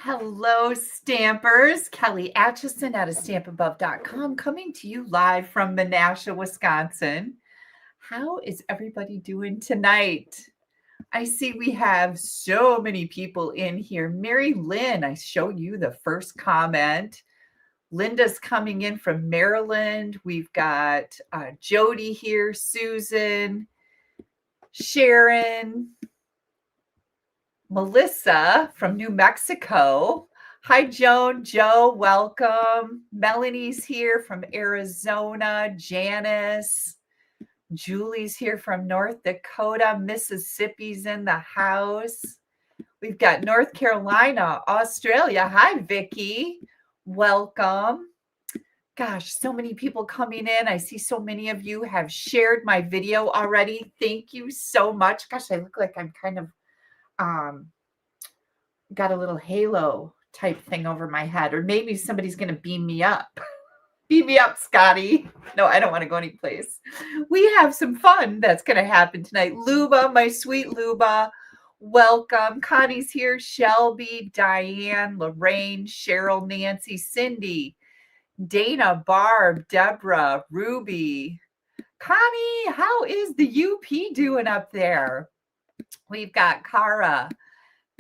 Hello, Stampers. Kelly Atchison out of stampabove.com coming to you live from Menasha, Wisconsin. How is everybody doing tonight? I see we have so many people in here. Mary Lynn, I show you the first comment. Linda's coming in from Maryland. We've got Jody here, Susan, Sharon, Melissa from New Mexico. Hi, Joan. Joe, welcome. Melanie's here from Arizona. Janice. Julie's here from North Dakota. Mississippi's in the house. We've got North Carolina, Australia. Hi, Vicky. Welcome. Gosh, so many people coming in. I see so many of you have shared my video already. Thank you so much. Gosh, I look like I'm kind of got a little halo type thing over my head, or maybe somebody's going to beam me up. Beam me up, Scotty. No, I don't want to go anyplace. We have some fun that's going to happen tonight. Luba, my sweet Luba, welcome. Connie's here. Shelby, Diane, Lorraine, Cheryl, Nancy, Cindy, Dana, Barb, Deborah, Ruby. Connie, how is the UP doing up there? We've got Cara,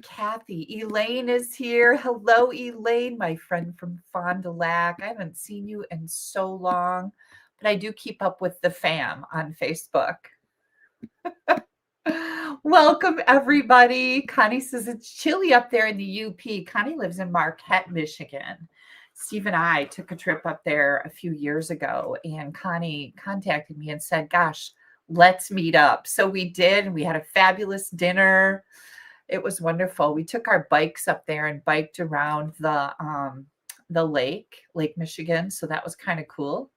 Kathy, Elaine is here. Hello, Elaine, my friend from Fond du Lac. I haven't seen you in so long, but I do keep up with the fam on Facebook. Welcome, everybody. Connie says it's chilly up there in the UP. Connie lives in Marquette, Michigan. Steve and I took a trip up there a few years ago, and Connie contacted me and said, gosh, let's meet up. So we did, and we had a fabulous dinner. It was wonderful. We took our bikes up there and biked around the Lake Michigan. So that was kind of cool.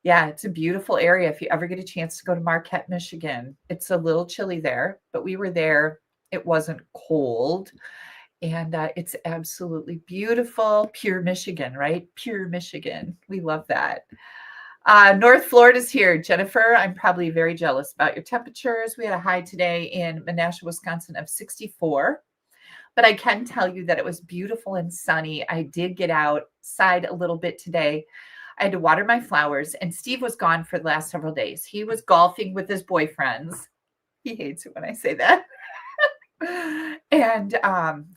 Yeah, it's a beautiful area. If you ever get a chance to go to Marquette, Michigan, it's a little chilly there, but we were there. It wasn't cold. And it's absolutely beautiful. Pure Michigan, right? Pure Michigan. We love that. North Florida's here. Jennifer, I'm probably very jealous about your temperatures. We had a high today in Menasha, Wisconsin of 64. But I can tell you that it was beautiful and sunny. I did get outside a little bit today. I had to water my flowers, and Steve was gone for the last several days. He was golfing with his boyfriends. He hates it when I say that. And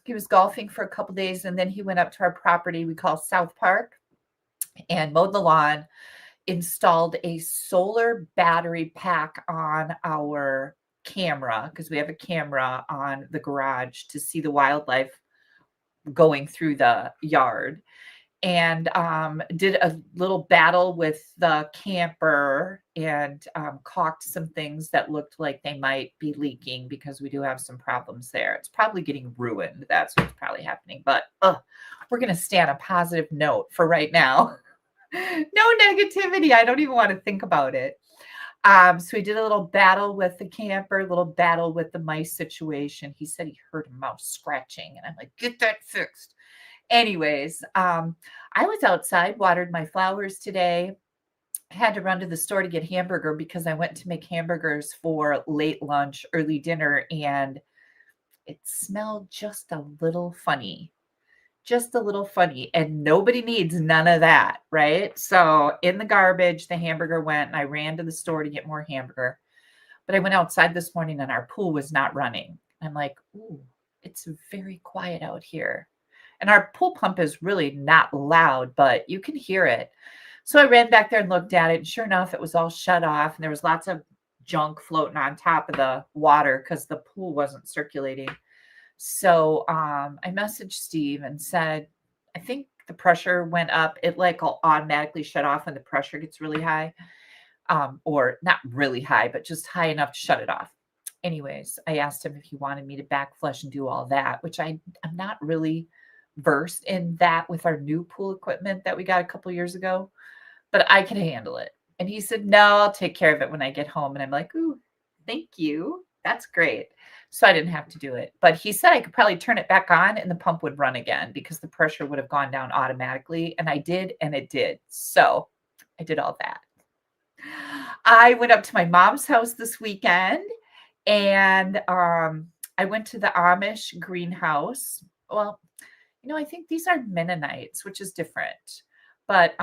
he was golfing for a couple days, and then he went up to our property we call South Park and mowed the lawn, installed a solar battery pack on our camera, because we have a camera on the garage to see the wildlife going through the yard, and did a little battle with the camper and caulked some things that looked like they might be leaking, because we do have some problems there. It's probably getting ruined. That's what's probably happening. But we're going to stay on a positive note for right now. No negativity. I don't even want to think about it. So we did a little battle with the camper, a little battle with the mice situation. He said he heard a mouse scratching, and I'm like, get that fixed. Anyways, I was outside, watered my flowers today. I had to run to the store to get hamburger because I went to make hamburgers for late lunch, early dinner, and it smelled just a little funny. Just a little funny, and nobody needs none of that, right? So in the garbage, the hamburger went, and I ran to the store to get more hamburger. But I went outside this morning, and our pool was not running. I'm like, ooh, it's very quiet out here. And our pool pump is really not loud, but you can hear it. So I ran back there and looked at it, and sure enough, it was all shut off, and there was lots of junk floating on top of the water because the pool wasn't circulating. So I messaged Steve and said, I think the pressure went up. It like will automatically shut off when the pressure gets really high, or not really high, but just high enough to shut it off. Anyways, I asked him if he wanted me to back flush and do all that, which I'm not really versed in that with our new pool equipment that we got a couple years ago, but I can handle it. And he said, no, I'll take care of it when I get home. And I'm like, ooh, thank you. That's great. So I didn't have to do it. But he said I could probably turn it back on and the pump would run again because the pressure would have gone down automatically. And I did, and it did. So I did all that. I went up to my mom's house this weekend, and I went to the Amish greenhouse. Well, I think these are Mennonites, which is different. But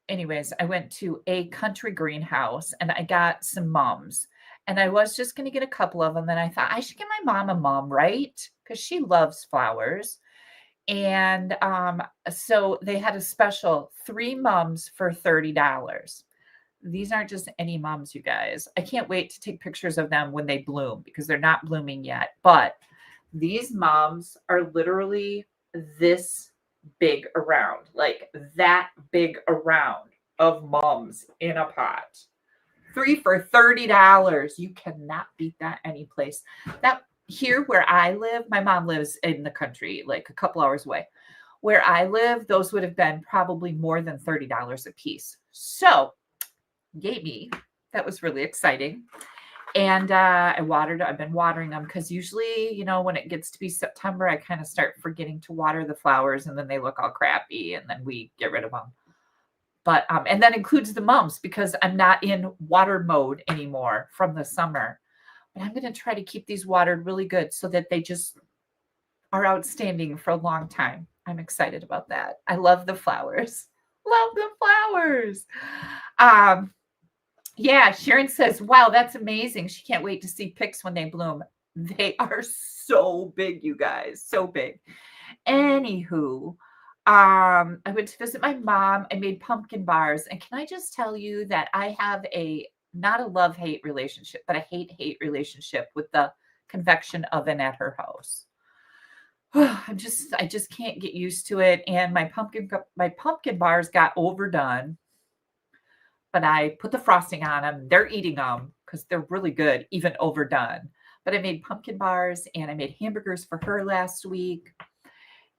anyways, I went to a country greenhouse and I got some mums. And I was just going to get a couple of them. And I thought I should get my mom a mum, right? Because she loves flowers. And so they had a special 3 mums for $30. These aren't just any mums, you guys. I can't wait to take pictures of them when they bloom because they're not blooming yet. But these mums are literally this big around, like that big around of mums in a pot. 3 for $30. You cannot beat that anyplace. That here where I live, my mom lives in the country, like a couple hours away. Where I live, those would have been probably more than $30 a piece. So, yay me. That was really exciting. And I've been watering them because usually, when it gets to be September, I kind of start forgetting to water the flowers and then they look all crappy and then we get rid of them. But, and that includes the mums because I'm not in water mode anymore from the summer. But I'm going to try to keep these watered really good so that they just are outstanding for a long time. I'm excited about that. I love the flowers. Love the flowers. Yeah, Sharon says, wow, that's amazing. She can't wait to see pics when they bloom. They are so big, you guys, so big. Anywho, I went to visit my mom. I made pumpkin bars. And can I just tell you that I have not a love-hate relationship, but a hate-hate relationship with the convection oven at her house. I just can't get used to it. And my pumpkin bars got overdone. But I put the frosting on them. They're eating them because they're really good, even overdone. But I made pumpkin bars and I made hamburgers for her last week.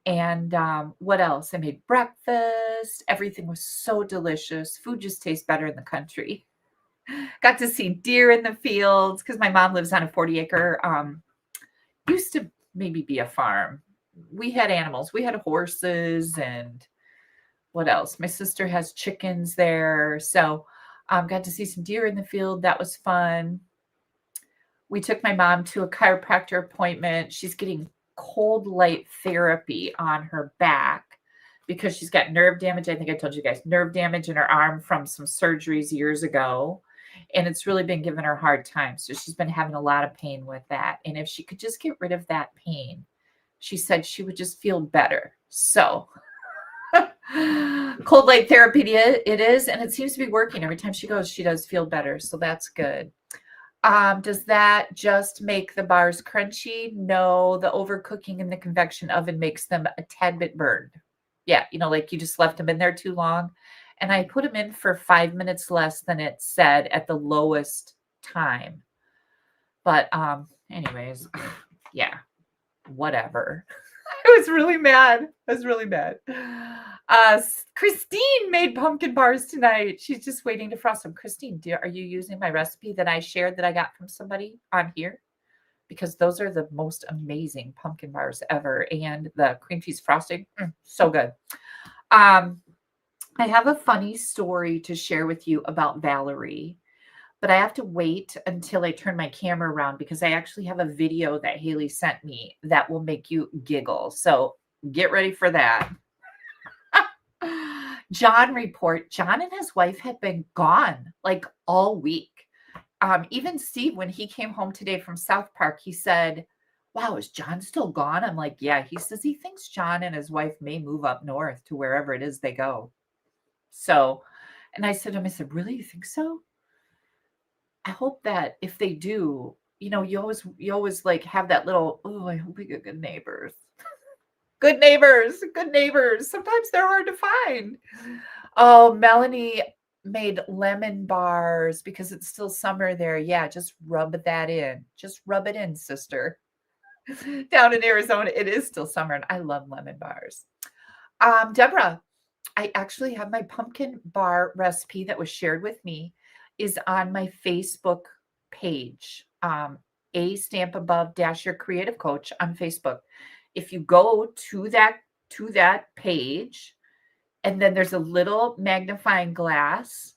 And what else? I made breakfast. Everything was so delicious. Food just tastes better in the country. Got to see deer in the fields because my mom lives on a 40-acre, used to maybe be a farm. We had animals. We had horses and what else? My sister has chickens there. So got to see some deer in the field. That was fun. We took my mom to a chiropractor appointment. She's getting cold light therapy on her back because she's got nerve damage. I think I told you guys, nerve damage in her arm from some surgeries years ago. And it's really been giving her a hard time. So she's been having a lot of pain with that. And if she could just get rid of that pain, she said she would just feel better. So cold light therapy it is, and it seems to be working. Every time she goes, she does feel better. So that's good. Does that just make the bars crunchy? No, the overcooking in the convection oven makes them a tad bit burned. Yeah, like you just left them in there too long. And I put them in for 5 minutes less than it said at the lowest time. But anyways, yeah, whatever. I was really mad. Christine made pumpkin bars tonight. She's just waiting to frost them. Christine, are you using my recipe that I shared that I got from somebody on here? Because those are the most amazing pumpkin bars ever. And the cream cheese frosting, so good. I have a funny story to share with you about Valerie. But I have to wait until I turn my camera around because I actually have a video that Haley sent me that will make you giggle. So get ready for that. John and his wife had been gone like all week. Even Steve, when he came home today from South Park, he said, wow, is John still gone? I'm like, yeah. He says he thinks John and his wife may move up north to wherever it is they go. So, and I said to him, really, you think so? I hope that if they do, you always like have that little, oh, I hope we get good neighbors. Good neighbors. Sometimes they're hard to find. Oh, Melanie made lemon bars because it's still summer there. Yeah, just rub that in. Just rub it in, sister. Down in Arizona, it is still summer and I love lemon bars. Deborah, I actually have my pumpkin bar recipe that was shared with me is on my Facebook page, A Stamp Above - Your Creative Coach on Facebook. If you go to that page, and then there's a little magnifying glass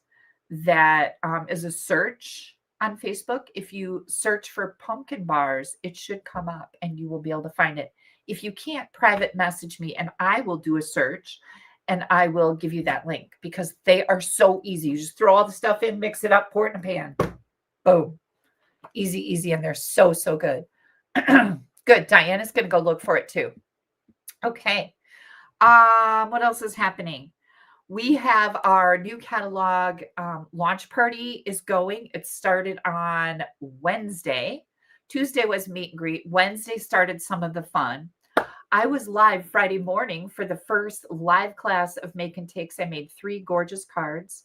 that is a search on Facebook. If you search for pumpkin bars, it should come up and you will be able to find it. If you can't, private message me and I will do a search and I will give you that link because they are so easy. You just throw all the stuff in, mix it up, pour it in a pan. Boom. Easy, easy. And they're so, so good. Good. Diana's going to go look for it too. Okay. What else is happening? We have our new catalog launch party is going. It started on Wednesday. Tuesday was meet and greet. Wednesday started some of the fun. I was live Friday morning for the first live class of Make and Takes. I made 3 gorgeous cards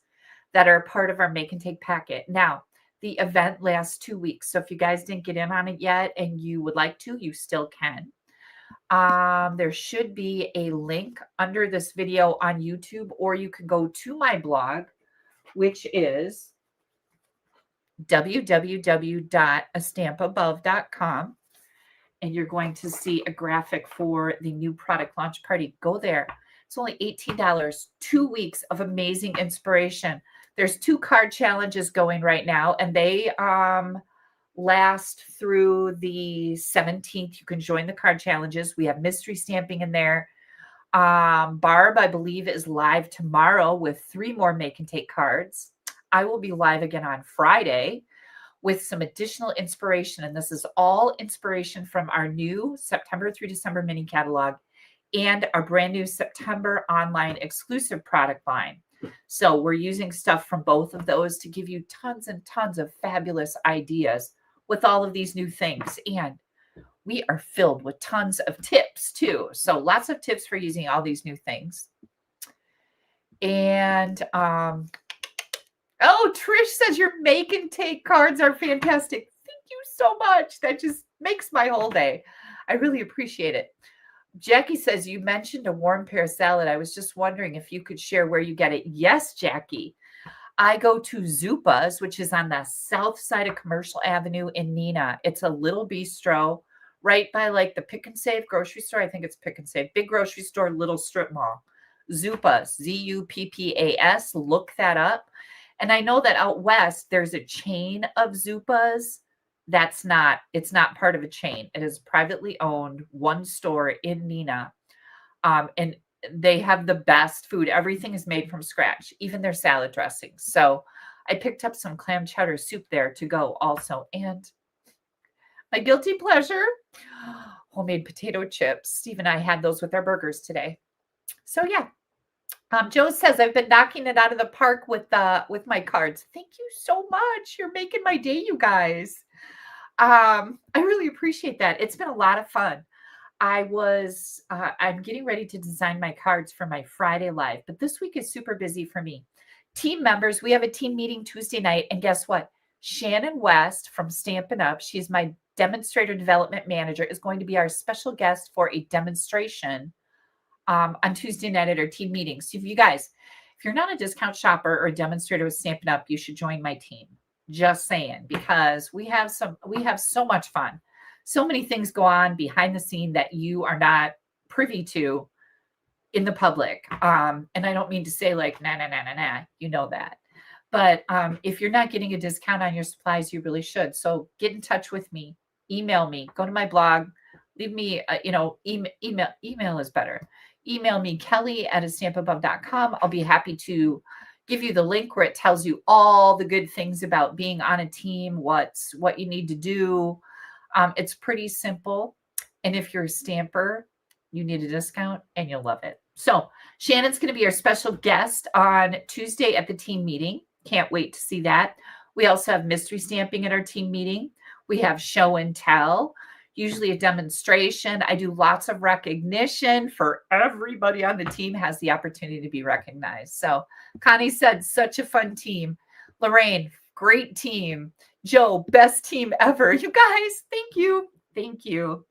that are part of our Make and Take packet. Now, the event lasts 2 weeks. So if you guys didn't get in on it yet and you would like to, you still can. There should be a link under this video on YouTube, or you can go to my blog, which is www.astampabove.com. And you're going to see a graphic for the new product launch party. Go there. It's only $18, 2 weeks of amazing inspiration. There's 2 card challenges going right now, and they last through the 17th. You can join the card challenges. We have mystery stamping in there. Barb, I believe, is live tomorrow with 3 more Make and Take cards. I will be live again on Friday with some additional inspiration. And this is all inspiration from our new September through December mini catalog and our brand new September online exclusive product line. So we're using stuff from both of those to give you tons and tons of fabulous ideas with all of these new things. And we are filled with tons of tips too. So lots of tips for using all these new things. And, oh, Trish says your Make and Take cards are fantastic. Thank you so much. That just makes my whole day. I really appreciate it. Jackie says, you mentioned a warm pear salad. I was just wondering if you could share where you get it. Yes, Jackie. I go to Zupa's, which is on the south side of Commercial Avenue in Neenah. It's a little bistro right by like the Pick and Save grocery store. I think it's Pick and Save. Big grocery store, little strip mall. Zupa's, Zuppas. Look that up. And I know that out west, there's a chain of Zupa's. It's not part of a chain. It is privately owned, one store in Neenah. And they have the best food. Everything is made from scratch, even their salad dressings. So I picked up some clam chowder soup there to go also. And my guilty pleasure, homemade potato chips. Steve and I had those with our burgers today. So yeah. Joe says, I've been knocking it out of the park with my cards. Thank you so much. You're making my day, you guys. I really appreciate that. It's been a lot of fun. I'm getting ready to design my cards for my Friday live, but this week is super busy for me. Team members, we have a team meeting Tuesday night, and guess what? Shannon West from Stampin' Up, she's my demonstrator development manager, is going to be our special guest for a demonstration on Tuesday night at our team meeting. So if you're not a discount shopper or a demonstrator with Stampin' Up, you should join my team. Just saying, because we have so much fun. So many things go on behind the scene that you are not privy to in the public. And I don't mean to say like, nah, you know that. But if you're not getting a discount on your supplies, you really should. So get in touch with me, email me, go to my blog, leave me, email is better. Email me, kelly@astampabove.com. I'll be happy to give you the link where it tells you all the good things about being on a team, what you need to do. It's pretty simple. And if you're a stamper, you need a discount and you'll love it. So Shannon's going to be our special guest on Tuesday at the team meeting. Can't wait to see that. We also have mystery stamping at our team meeting. We have show and tell, usually a demonstration. I do lots of recognition for everybody on the team has the opportunity to be recognized. So Connie said, such a fun team. Lorraine, great team. Joe, best team ever. You guys, thank you. Thank you.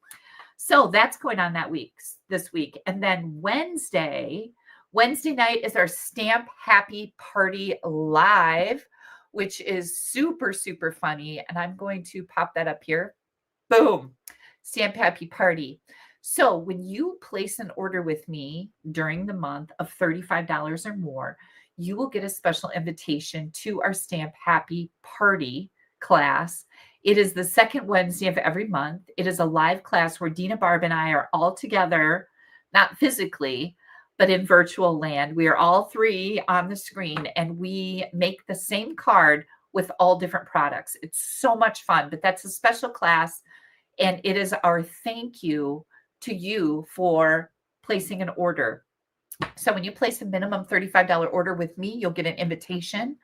So that's going on this week. And then Wednesday night is our Stamp Happy Party Live, which is super, super funny. And I'm going to pop that up here. Boom. Stamp Happy Party. So when you place an order with me during the month of $35 or more, you will get a special invitation to our Stamp Happy Party class. It is the second Wednesday of every month. It is a live class where Dina, Barb, and I are all together, not physically, but in virtual land. We are all three on the screen, and we make the same card with all different products. It's so much fun, but that's a special class, and it is our thank you to you for placing an order. So when you place a minimum $35 order with me, you'll get an invitation.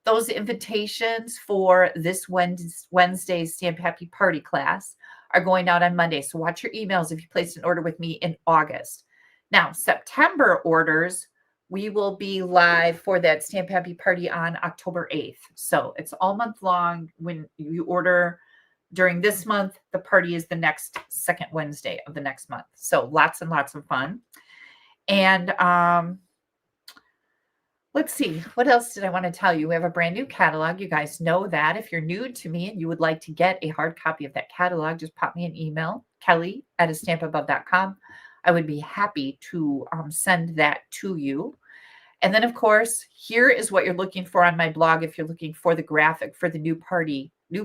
Those invitations for this Wednesday's Stamp Happy Party class are going out on Monday. So watch your emails if you placed an order with me in August. Now, September orders, we will be live for that Stamp Happy Party on October 8th. So it's all month long. When you order during this month, the party is the next second Wednesday of the next month. So lots and lots of fun. And let's see, what else did I want to tell you? We have a brand new catalog. You guys know that. If you're new to me and you would like to get a hard copy of that catalog, just pop me an email, kelly@astampabove.com. I would be happy to send that to you. And then, of course, here is what you're looking for on my blog if you're looking for the graphic for the new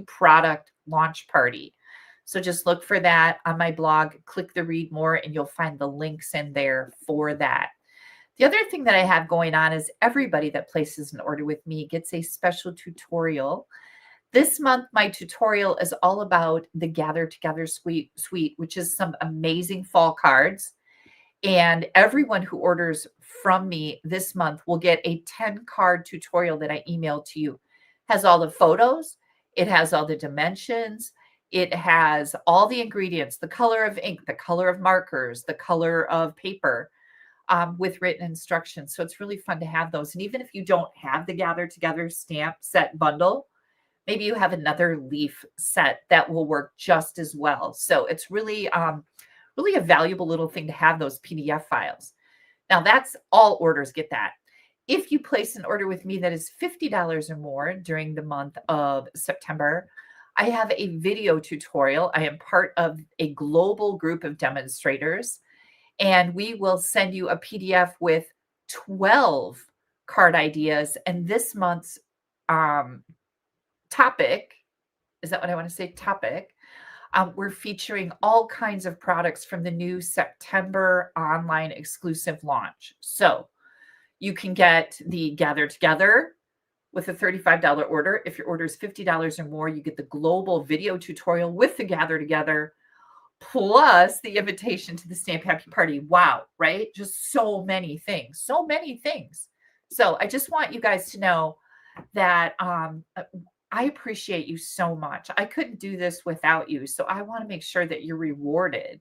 product launch party. So just look for that on my blog, click the read more, and you'll find the links in there for that. The other thing that I have going on is everybody that places an order with me gets a special tutorial. This month, my tutorial is all about the Gather Together suite, which is some amazing fall cards. And everyone who orders from me this month will get a 10-card tutorial that I email to you. It has all the photos. It has all the dimensions. It has all the ingredients, the color of ink, the color of markers, the color of paper, with written instructions. So it's really fun to have those. And even if you don't have the Gather Together stamp set bundle, maybe you have another leaf set that will work just as well. So it's really, really a valuable little thing to have those PDF files. Now that's all orders get that. If you place an order with me that is $50 or more during the month of September, I have a video tutorial. I am part of a global group of demonstrators, and we will send you a PDF with 12 card ideas. And this month's topic, is that what I want to say? Topic. We're featuring all kinds of products from the new September online exclusive launch. So you can get the Gather Together with a $35 order. If your order is $50 or more, you get the global video tutorial with the Gather Together, plus the invitation to the Stamp Happy Party. Wow, right? Just so many things, so many things. So I just want you guys to know that I appreciate you so much. I couldn't do this without you. So I want to make sure that you're rewarded.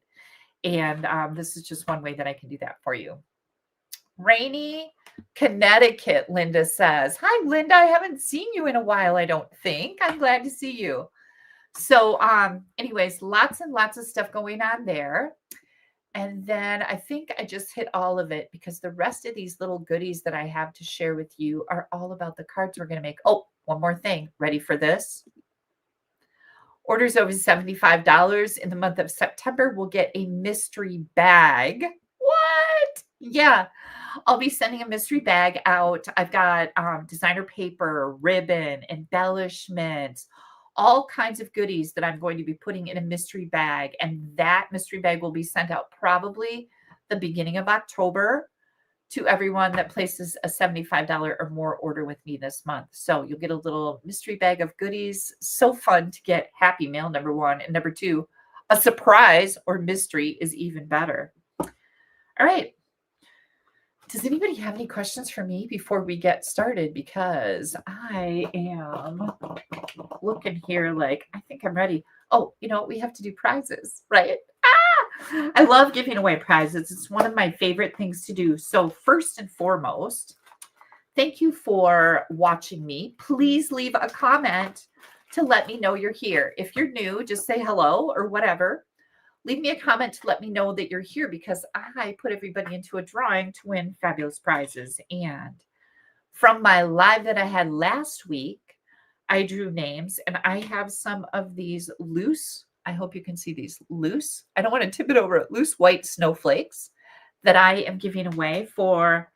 And this is just one way that I can do that for you. Rainy Connecticut, Linda says. Hi, Linda. I haven't seen you in a while, I don't think. I'm glad to see you. So anyways, lots and lots of stuff going on there. And then I think I just hit all of it because the rest of these little goodies that I have to share with you are all about the cards we're going to make. Oh, one more thing. Ready for this? Orders over $75 in the month of September will get a mystery bag. What? Yeah. I'll be sending a mystery bag out. I've got designer paper, ribbon, embellishments, all kinds of goodies that I'm going to be putting in a mystery bag. And that mystery bag will be sent out probably the beginning of October to everyone that places a $75 or more order with me this month. So you'll get a little mystery bag of goodies. So fun to get happy mail, number one. And number two, a surprise or mystery is even better. All right. Does anybody have any questions for me before we get started? Because I am looking here like, I think I'm ready. Oh, you know, we have to do prizes, right? I love giving away prizes. It's one of my favorite things to do. So first and foremost, thank you for watching me. Please leave a comment to let me know you're here. If you're new, just say hello or whatever. Leave me a comment to let me know that you're here because I put everybody into a drawing to win fabulous prizes. And from my live that I had last week, I drew names and I have some of these loose, I hope you can see these loose, I don't want to tip it over, loose white snowflakes that I am giving away for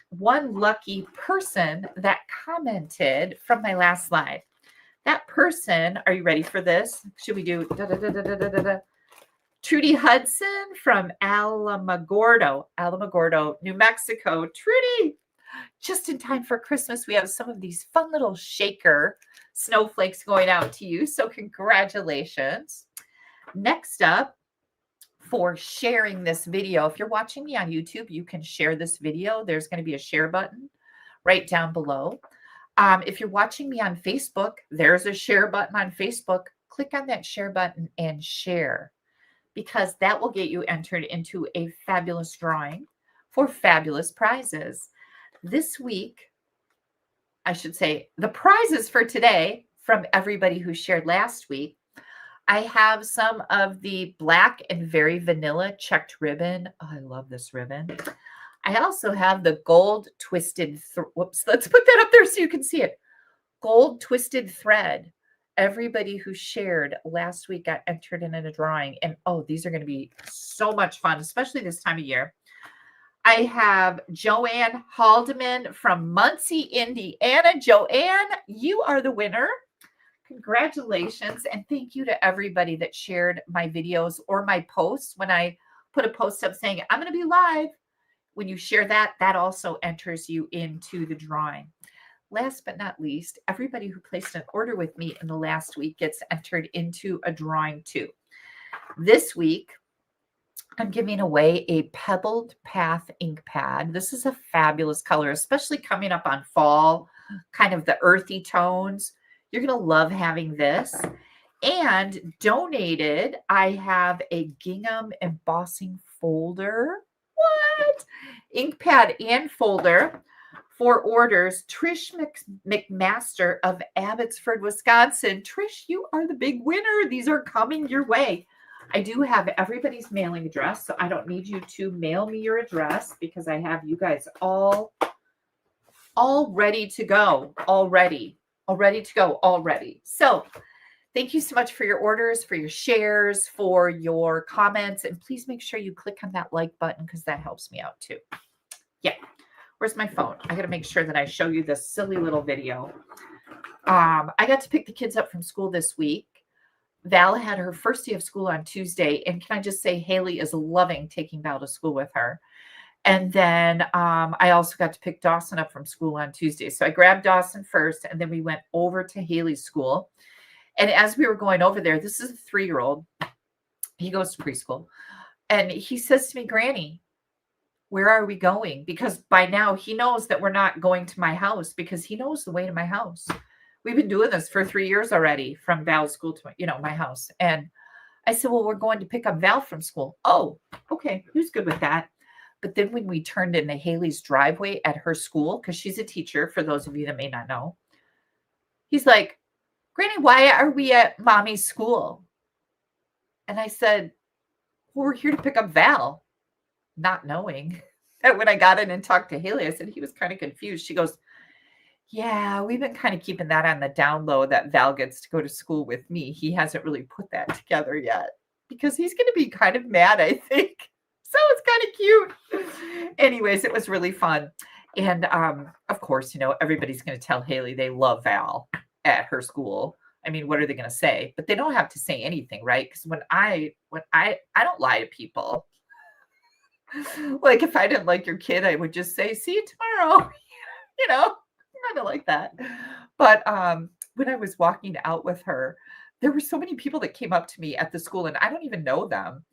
one lucky person that commented from my last live. That person, are you ready for this? Should we do da, da, da, da, da, da, da. Trudy Hudson from Alamogordo, New Mexico. Trudy, just in time for Christmas, we have some of these fun little shaker snowflakes going out to you. So congratulations. Next up, for sharing this video, if you're watching me on YouTube, you can share this video. There's going to be a share button right down below. If you're watching me on Facebook, there's a share button on Facebook. Click on that share button and share, because that will get you entered into a fabulous drawing for fabulous prizes. This week, I should say, the prizes for today from everybody who shared last week, I have some of the black and very vanilla checked ribbon. Oh, I love this ribbon. I also have the gold twisted, whoops, let's put that up there so you can see it. Gold twisted thread. Everybody who shared last week got entered in a drawing. And oh, these are going to be so much fun, especially this time of year. I have Joanne Haldeman from Muncie, Indiana. Joanne, you are the winner. Congratulations. And thank you to everybody that shared my videos or my posts. When I put a post up saying, I'm going to be live, when you share that, that also enters you into the drawing. Last but not least, everybody who placed an order with me in the last week gets entered into a drawing too. This week, I'm giving away a Pebbled Path ink pad. This is a fabulous color, especially coming up on fall, kind of the earthy tones. You're going to love having this. And donated, I have a gingham embossing folder. What? Ink pad and folder for orders. Trish McMaster of Abbotsford, Wisconsin. Trish, you are the big winner. These are coming your way. I do have everybody's mailing address, so I don't need you to mail me your address because I have you guys all ready to go already. So thank you so much for your orders, for your shares, for your comments, and please make sure you click on that like button because that helps me out too. Yeah. Where's my phone? I got to make sure that I show you this silly little video. I got to pick the kids up from school this week. Val had her first day of school on Tuesday. And can I just say, Haley is loving taking Val to school with her. And then I also got to pick Dawson up from school on Tuesday. So I grabbed Dawson first, and then we went over to Haley's school. And as we were going over there, this is a 3-year-old. He goes to preschool. And he says to me, Granny, where are we going? Because by now he knows that we're not going to my house because he knows the way to my house. We've been doing this for 3 years already from Val's school to, my house. And I said, well, we're going to pick up Val from school. Oh, okay. He was good with that. But then when we turned into Haley's driveway at her school, because she's a teacher, for those of you that may not know, he's like, Granny, why are we at Mommy's school? And I said, well, we're here to pick up Val. Not knowing that when I got in and talked to Haley, I said he was kind of confused. She goes, yeah, we've been kind of keeping that on the down low that Val gets to go to school with me. He hasn't really put that together yet because he's going to be kind of mad, I think. So it's kind of cute. Anyways, it was really fun. And of course, everybody's going to tell Haley they love Val at her school. I mean, what are they going to say? But they don't have to say anything, right? Because when I don't lie to people. Like if I didn't like your kid, I would just say, see you tomorrow. Kind of like that. But when I was walking out with her, there were so many people that came up to me at the school and I don't even know them.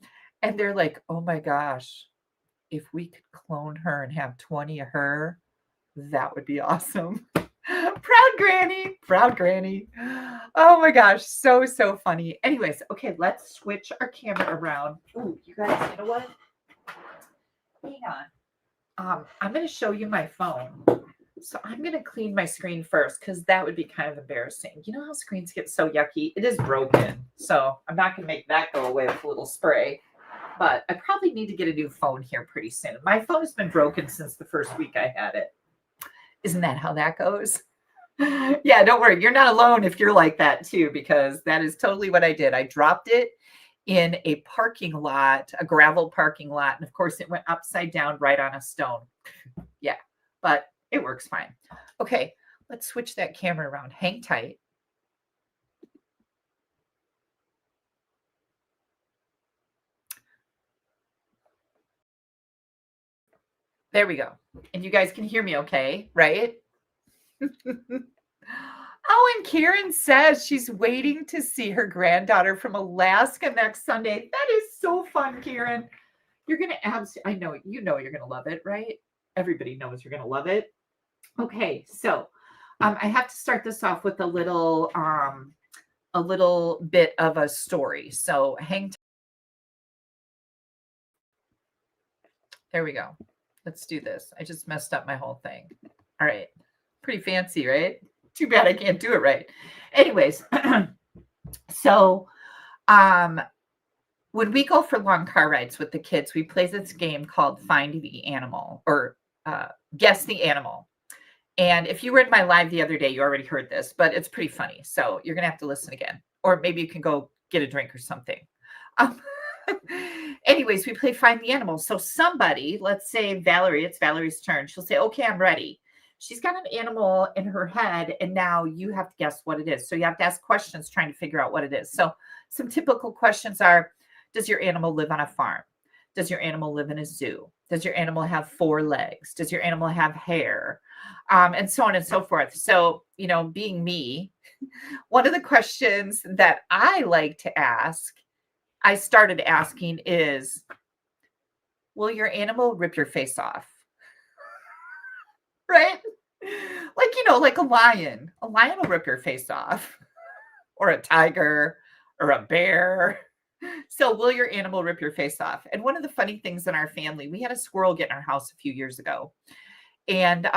And they're like, oh my gosh, if we could clone her and have 20 of her, that would be awesome. Proud granny. Oh my gosh. So funny. Anyways, okay, let's switch our camera around. Ooh, you guys, you know what? Hang on. I'm going to show you my phone. So I'm going to clean my screen first because that would be kind of embarrassing. You know how screens get so yucky? It is broken. So I'm not going to make that go away with a little spray. But I probably need to get a new phone here pretty soon. My phone has been broken since the first week I had it. Isn't that how that goes? Yeah, don't worry. You're not alone if you're like that too, because that is totally what I did. I dropped it in a parking lot, a gravel parking lot. And of course it went upside down right on a stone. Yeah, but it works fine. Okay, let's switch that camera around. Hang tight. There we go. And you guys can hear me okay, right? Oh, and Karen says she's waiting to see her granddaughter from Alaska next Sunday. That is so fun, Karen. You're going to I know, you're going to love it, right? Everybody knows you're going to love it. Okay, so I have to start this off with a little bit of a story. So hang tight. There we go. Let's do this. I just messed up my whole thing. All right. Pretty fancy, right? Too bad I can't do it right. Anyways, so when we go for long car rides with the kids, we play this game called Find the Animal or Guess the Animal. And if you were in my live the other day, you already heard this, but it's pretty funny. So you're going to have to listen again. Or maybe you can go get a drink or something. Anyways, we play Find the Animal. So somebody, let's say Valerie, it's Valerie's turn. She'll say, okay, I'm ready. She's got an animal in her head, and now you have to guess what it is. So you have to ask questions trying to figure out what it is. So some typical questions are, does your animal live on a farm? Does your animal live in a zoo? Does your animal have 4 legs? Does your animal have hair? And so on and so forth. So, you know, being me, one of the questions that I like to ask, I started asking is, will your animal rip your face off? Right? Like, you know, like a lion. A lion will rip your face off. Or a tiger or a bear. So will your animal rip your face off? And one of the funny things in our family, we had a squirrel get in our house a few years ago. And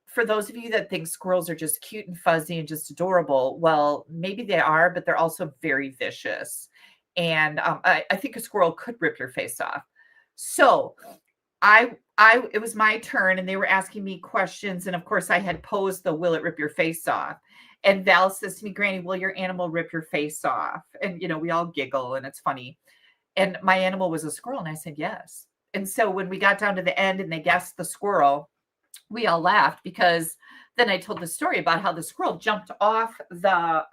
for those of you that think squirrels are just cute and fuzzy and just adorable, well, maybe they are, but they're also very vicious. And I think a squirrel could rip your face off. So it was my turn, and they were asking me questions. And of course, I had posed the will it rip your face off? And Val says to me, Granny, will your animal rip your face off? And, you know, we all giggle and it's funny. And my animal was a squirrel. And I said, yes. And so when we got down to the end and they guessed the squirrel, we all laughed because then I told the story about how the squirrel jumped off the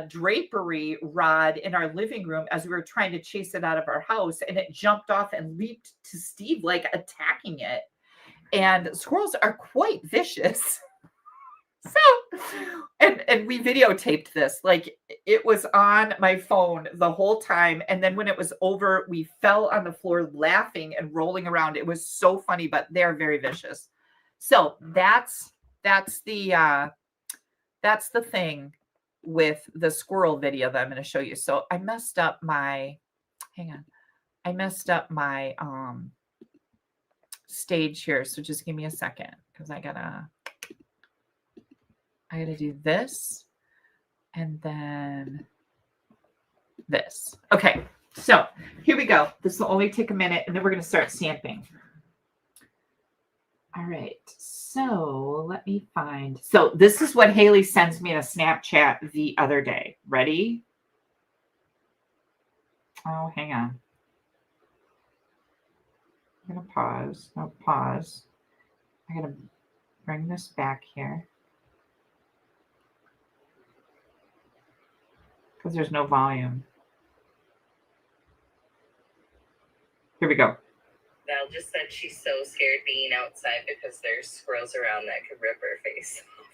drapery rod in our living room as we were trying to chase it out of our house. And it jumped off and leaped to Steve, like attacking it. And squirrels are quite vicious. So, and we videotaped this, like it was on my phone the whole time. And then when it was over, we fell on the floor laughing and rolling around. It was so funny, but they're very vicious. So that's the thing with the squirrel video that I'm going to show you. So I messed up my, stage here. So just give me a second because I gotta do this and then this. Okay, so here we go. This will only take a minute and then we're going to start stamping. All right, so let me find. So this is what Haley sends me in a Snapchat the other day. Ready? Oh, hang on. I'm going to pause. No, pause. I got to bring this back here. Because there's no volume. Here we go. Val just said she's so scared being outside because there's squirrels around that could rip her face off.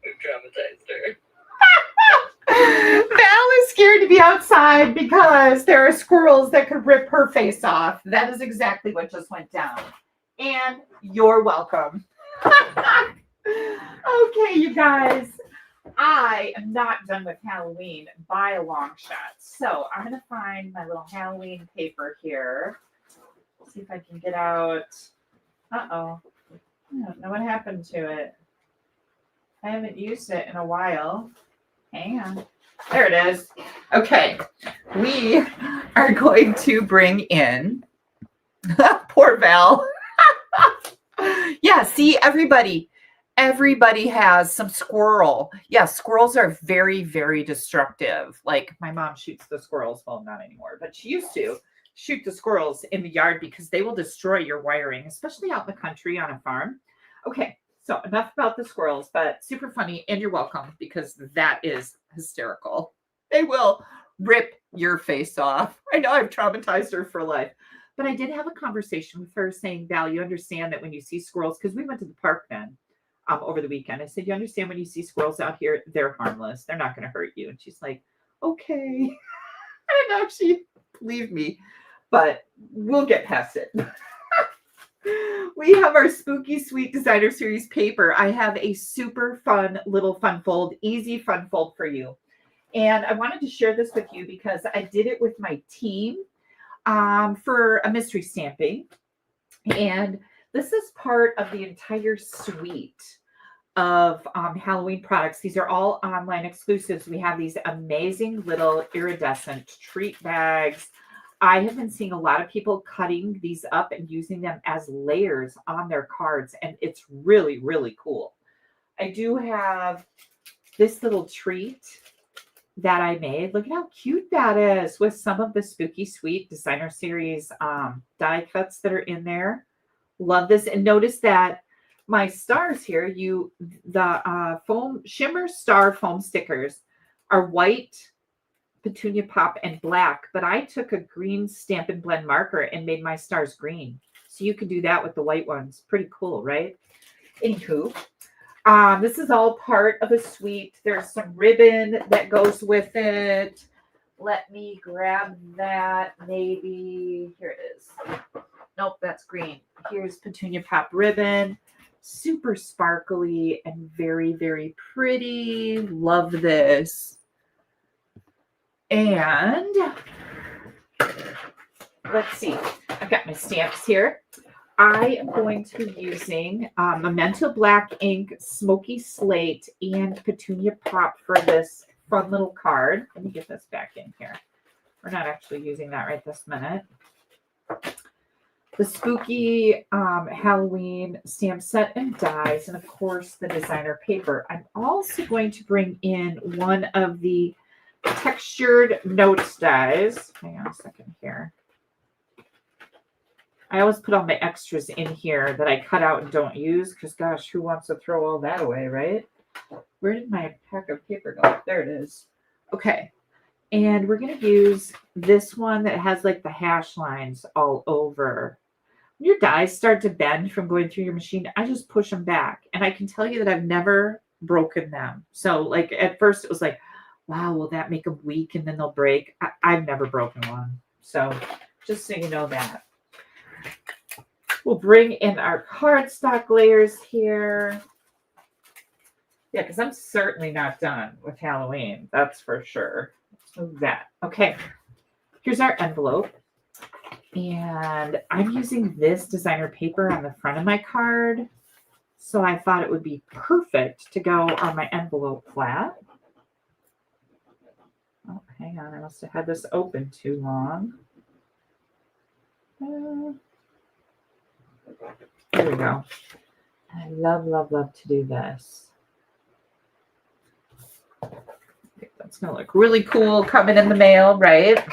We've traumatized her. Val is scared to be outside because there are squirrels that could rip her face off. That is exactly what just went down. And you're welcome. Okay, you guys. I am not done with Halloween by a long shot. So I'm going to find my little Halloween paper here. See if I can get out. Uh-oh. I don't know what happened to it. I haven't used it in a while. Hang on. There it is. Okay. We are going to bring in poor Val. Yeah, see, everybody has some squirrel. Yeah, squirrels are very, very destructive. Like my mom shoots the squirrels. Well, not anymore, but she used to shoot the squirrels in the yard because they will destroy your wiring, especially out in the country on a farm. Okay, so enough about the squirrels, but super funny. And you're welcome because that is hysterical. They will rip your face off. I know I've traumatized her for life. But I did have a conversation with her saying, Val, you understand that when you see squirrels, because we went to the park then over the weekend. I said, you understand when you see squirrels out here, they're harmless. They're not going to hurt you. And she's like, okay. I don't know if she believed me, but we'll get past it. We have our Spooky Sweet Designer Series paper. I have a super fun little fun fold, easy fun fold for you. And I wanted to share this with you because I did it with my team for a mystery stamping. And this is part of the entire suite of Halloween products. These are all online exclusives. We have these amazing little iridescent treat bags. I have been seeing a lot of people cutting these up and using them as layers on their cards, and it's really, really cool. I do have this little treat that I made. Look at how cute that is with some of the Spooky Sweet Designer Series die cuts that are in there. Love this. And notice that my stars here, the foam shimmer star foam stickers are white, petunia pop, and black, but I took a green Stampin' Blend marker and made my stars green. So you can do that with the white ones. Pretty cool, right? Anywho, this is all part of a suite. There's some ribbon that goes with it. Let me grab that. Maybe here it is. Nope, that's green. Here's petunia pop ribbon. Super sparkly and very, very pretty. Love this. And let's see. I've got my stamps here. I am going to be using Memento Black ink, Smoky Slate, and Petunia Pop for this fun little card. Let me get this back in here. We're not actually using that right this minute. The spooky Halloween stamp set and dies, and of course the designer paper. I'm also going to bring in one of the textured notes dies. Hang on a second here. I always put all my extras in here that I cut out and don't use because, gosh, who wants to throw all that away, right? Where did my pack of paper go? There it is. Okay. And we're going to use this one that has like the hash lines all over. When your dies start to bend from going through your machine, I just push them back. And I can tell you that I've never broken them. So like at first it was like, wow, will that make them weak and then they'll break? I've never broken one. So just so you know that. We'll bring in our cardstock layers here. Yeah, because I'm certainly not done with Halloween. That's for sure. Let's move that. Okay. Here's our envelope. And I'm using this designer paper on the front of my card. So I thought it would be perfect to go on my envelope flat. Oh, hang on. I must have had this open too long. There we go. I love, love, love to do this. I think that's going to look really cool coming in the mail, right?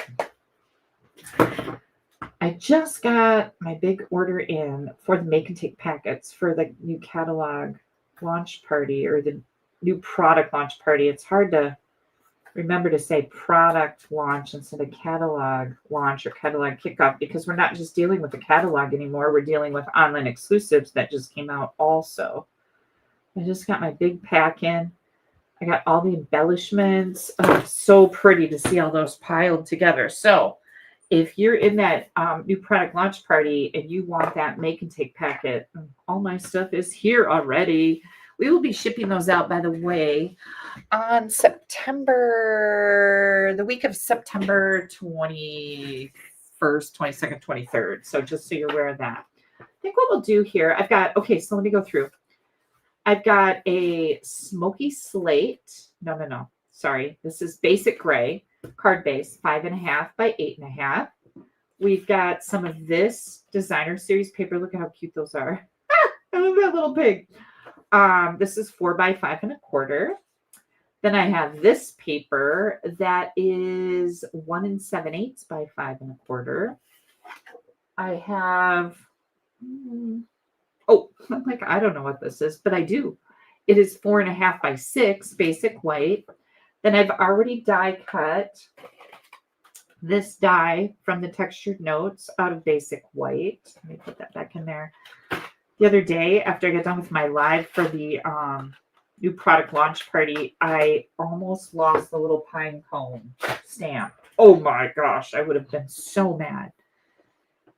I just got my big order in for the make and take packets for the new catalog launch party or the new product launch party. It's hard to remember to say product launch instead of catalog launch or catalog kickoff because we're not just dealing with the catalog anymore. We're dealing with online exclusives that just came out also. I just got my big pack in. I got all the embellishments. Oh, so pretty to see all those piled together. So if you're in that new product launch party and you want that make and take packet, all my stuff is here already. We will be shipping those out, by the way, on the week of September 21st, 22nd, 23rd. So just so you're aware of that. I think what we'll do here, so let me go through. I've got a smoky slate. No. Sorry. This is basic gray. Card base, 5.5 by 8.5. We've got some of this designer series paper. Look at how cute those are. I love that little pig. This is 4 by 5.25. Then I have this paper that is 1 7/8 by 5.25. I have, I'm like, I don't know what this is, but I do. It is 4.5 by 6 basic white. Then I've already die cut this die from the Textured Notes out of Basic White. Let me put that back in there. The other day, after I got done with my live for the new product launch party, I almost lost the little pine cone stamp. Oh my gosh, I would have been so mad.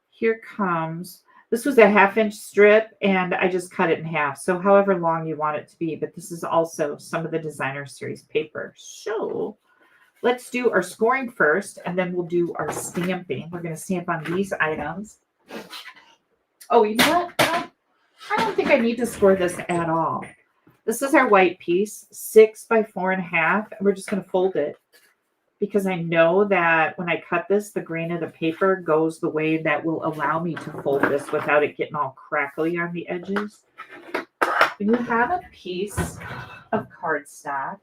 Here comes, this was a 1/2-inch strip, and I just cut it in half. So however long you want it to be, but this is also some of the Designer Series paper. So let's do our scoring first, and then we'll do our stamping. We're going to stamp on these items. Oh, you know what? I don't think I need to score this at all. This is our white piece, 6 by 4.5, and we're just going to fold it because I know that when I cut this, the grain of the paper goes the way that will allow me to fold this without it getting all crackly on the edges. When you have a piece of cardstock,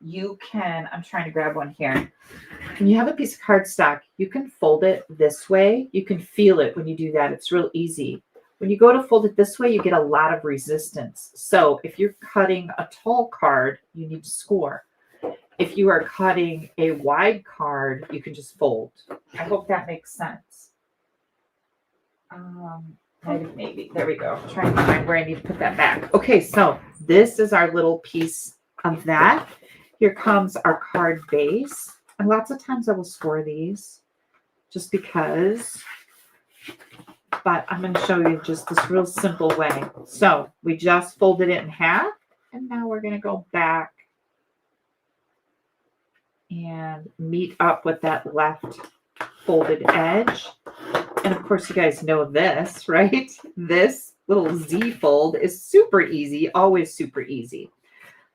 you can, I'm trying to grab one here. When you have a piece of cardstock, you can fold it this way. You can feel it when you do that. It's real easy. When you go to fold it this way, you get a lot of resistance. So if you're cutting a tall card, you need to score. If you are cutting a wide card, you can just fold. I hope that makes sense. Maybe. There we go. I'm trying to find where I need to put that back. Okay, so this is our little piece of that. Here comes our card base. And lots of times I will score these just because. But I'm going to show you just this real simple way. So we just folded it in half. And now we're going to go back and meet up with that left folded edge. And of course, you guys know this, right? This little Z fold is super easy, always super easy.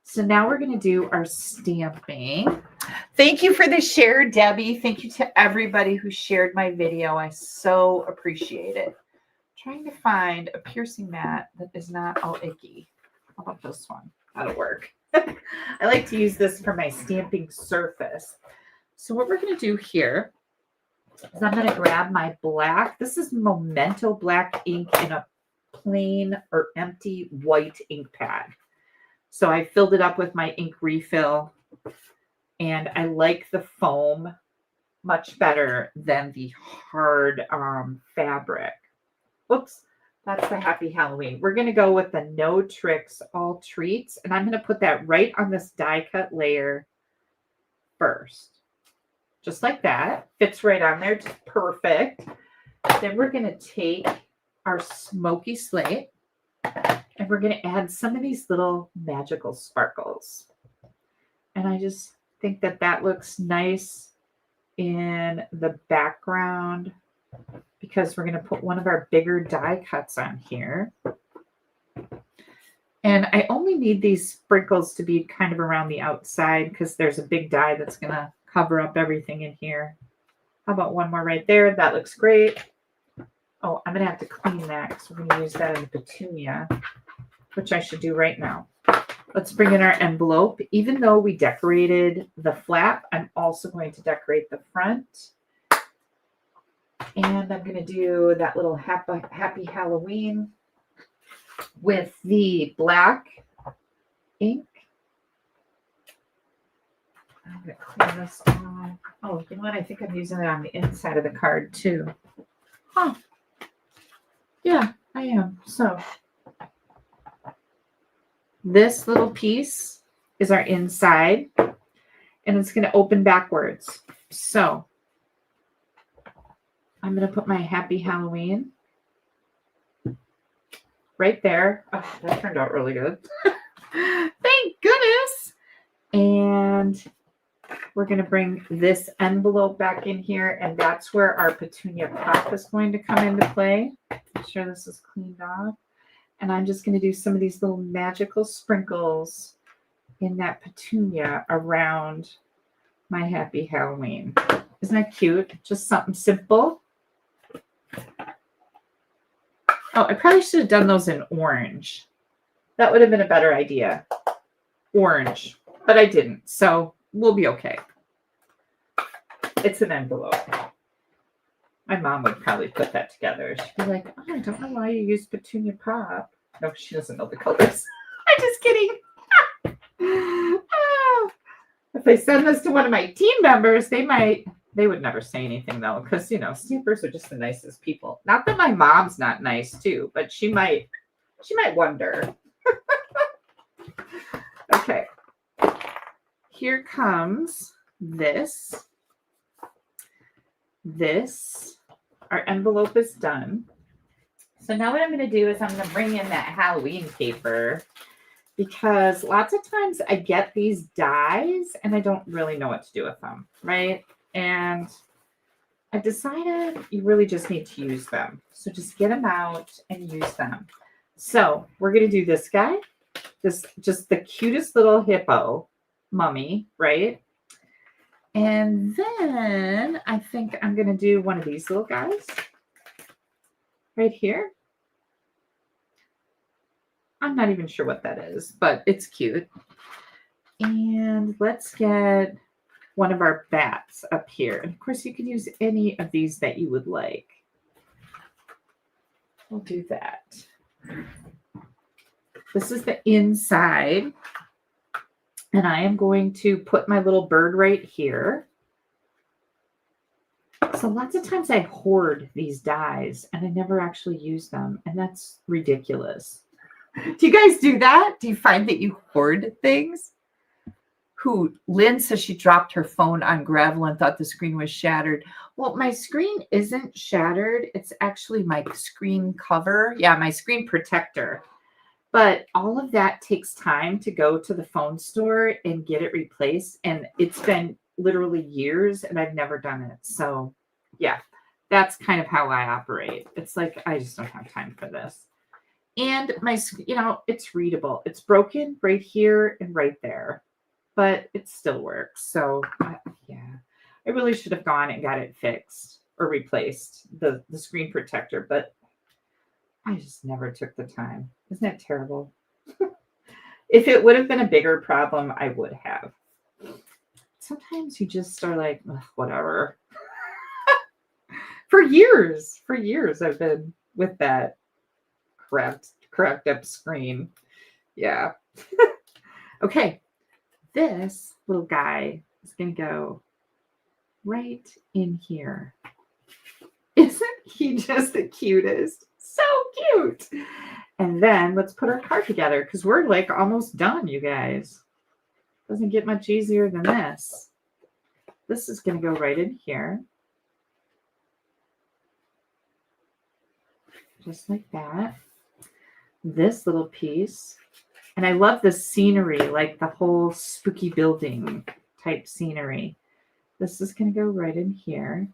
So now we're going to do our stamping. Thank you for the share, Debbie. Thank you to everybody who shared my video. I so appreciate it. Trying to find a piercing mat that is not all icky. How about this one? That'll work. I like to use this for my stamping surface. So what we're going to do here is I'm going to grab my black. This is Memento black ink in a plain or empty white ink pad. So I filled it up with my ink refill, and I like the foam much better than the hard fabric. Oops. That's the Happy Halloween. We're going to go with the No Tricks All Treats, and I'm going to put that right on this die cut layer first. Just like that. Fits right on there. Just perfect. Then we're going to take our smoky slate, and we're going to add some of these little magical sparkles. And I just think that that looks nice in the background, because we're going to put one of our bigger die cuts on here. And I only need these sprinkles to be kind of around the outside because there's a big die that's going to cover up everything in here. How about one more right there? That looks great. Oh, I'm going to have to clean that because we're going to use that in the petunia, which I should do right now. Let's bring in our envelope. Even though we decorated the flap, I'm also going to decorate the front. And I'm going to do that little happy Halloween with the black ink. I'm going to clean this off. Oh, you know what? I think I'm using it on the inside of the card too. Huh. Yeah, I am. So this little piece is our inside, and it's going to open backwards. So I'm going to put my Happy Halloween right there. Oh, that turned out really good. Thank goodness. And we're going to bring this envelope back in here, and that's where our petunia pop is going to come into play. Make sure this is cleaned off. And I'm just going to do some of these little magical sprinkles in that petunia around my Happy Halloween. Isn't that cute? Just something simple. Oh, I probably should have done those in orange. That would have been a better idea. Orange. But I didn't. So we'll be okay. It's an envelope. My mom would probably put that together. She'd be like, oh, I don't know why you use petunia pop. No, she doesn't know the colors. I'm just kidding. Oh, I If I send this to one of my team members, they would never say anything though, because stampers are just the nicest people. Not that my mom's not nice too, but she might wonder. Okay. Here comes this. Our envelope is done. So now what I'm going to do is I'm going to bring in that Halloween paper, because lots of times I get these dies and I don't really know what to do with them, right? And I decided you really just need to use them. So just get them out and use them. So we're going to do this guy, just the cutest little hippo mummy, right? And then I think I'm going to do one of these little guys right here. I'm not even sure what that is, but it's cute. And let's get one of our bats up here. And of course, you can use any of these that you would like. We'll do that. This is the inside. And I am going to put my little bird right here. So lots of times I hoard these dies and I never actually use them. And that's ridiculous. Do you guys do that? Do you find that you hoard things? Lynn says she dropped her phone on gravel and thought the screen was shattered. Well, my screen isn't shattered. It's actually my screen cover. Yeah, my screen protector. But all of that takes time to go to the phone store and get it replaced. And it's been literally years and I've never done it. So yeah, that's kind of how I operate. It's like, I just don't have time for this. And it's readable. It's broken right here and right there, but it still works. So yeah, I really should have gone and got it fixed or replaced, the screen protector, but I just never took the time. Isn't that terrible? If it would have been a bigger problem, I would have. Sometimes you just are like, whatever. For years, I've been with that cracked up screen. Yeah. Okay. This little guy is going to go right in here. Isn't he just the cutest? So cute. And then let's put our card together because we're like almost done, you guys. Doesn't get much easier than this. This is going to go right in here. Just like that. This little piece. And I love the scenery, like the whole spooky building type scenery. This is going to go right in here.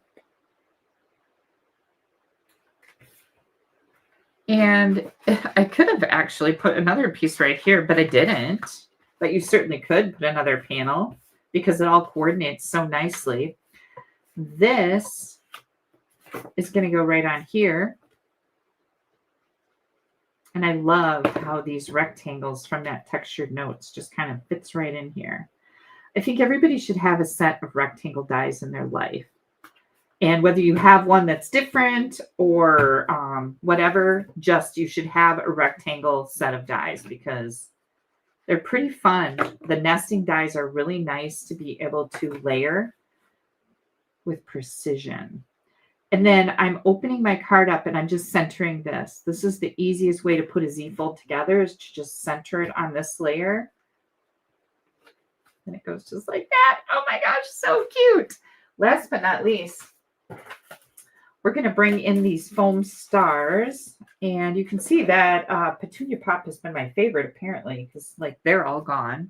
And I could have actually put another piece right here, but I didn't. But you certainly could put another panel because it all coordinates so nicely. This is going to go right on here. And I love how these rectangles from that textured notes just kind of fits right in here. I think everybody should have a set of rectangle dies in their life. And whether you have one that's different or whatever, just you should have a rectangle set of dies because they're pretty fun. The nesting dies are really nice to be able to layer with precision. And then I'm opening my card up and I'm just centering this. This is the easiest way to put a Z-fold together is to just center it on this layer. And it goes just like that. Oh my gosh, so cute. Last but not least, we're going to bring in these foam stars. And you can see that Petunia Pop has been my favorite apparently because like they're all gone.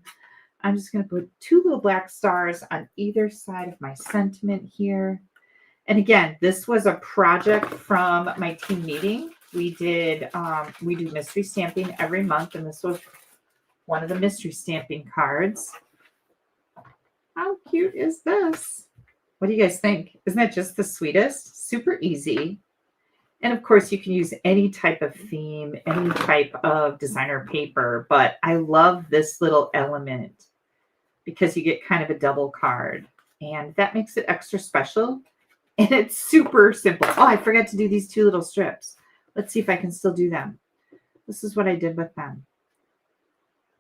I'm just going to put 2 little black stars on either side of my sentiment here. And again, this was a project from my team meeting. We do mystery stamping every month, and this was one of the mystery stamping cards. How cute is this? What do you guys think? Isn't that just the sweetest? Super easy. And of course, you can use any type of theme, any type of designer paper, but I love this little element because you get kind of a double card, and that makes it extra special. And it's super simple. Oh, I forgot to do these 2 little strips. Let's see if I can still do them. This is what I did with them.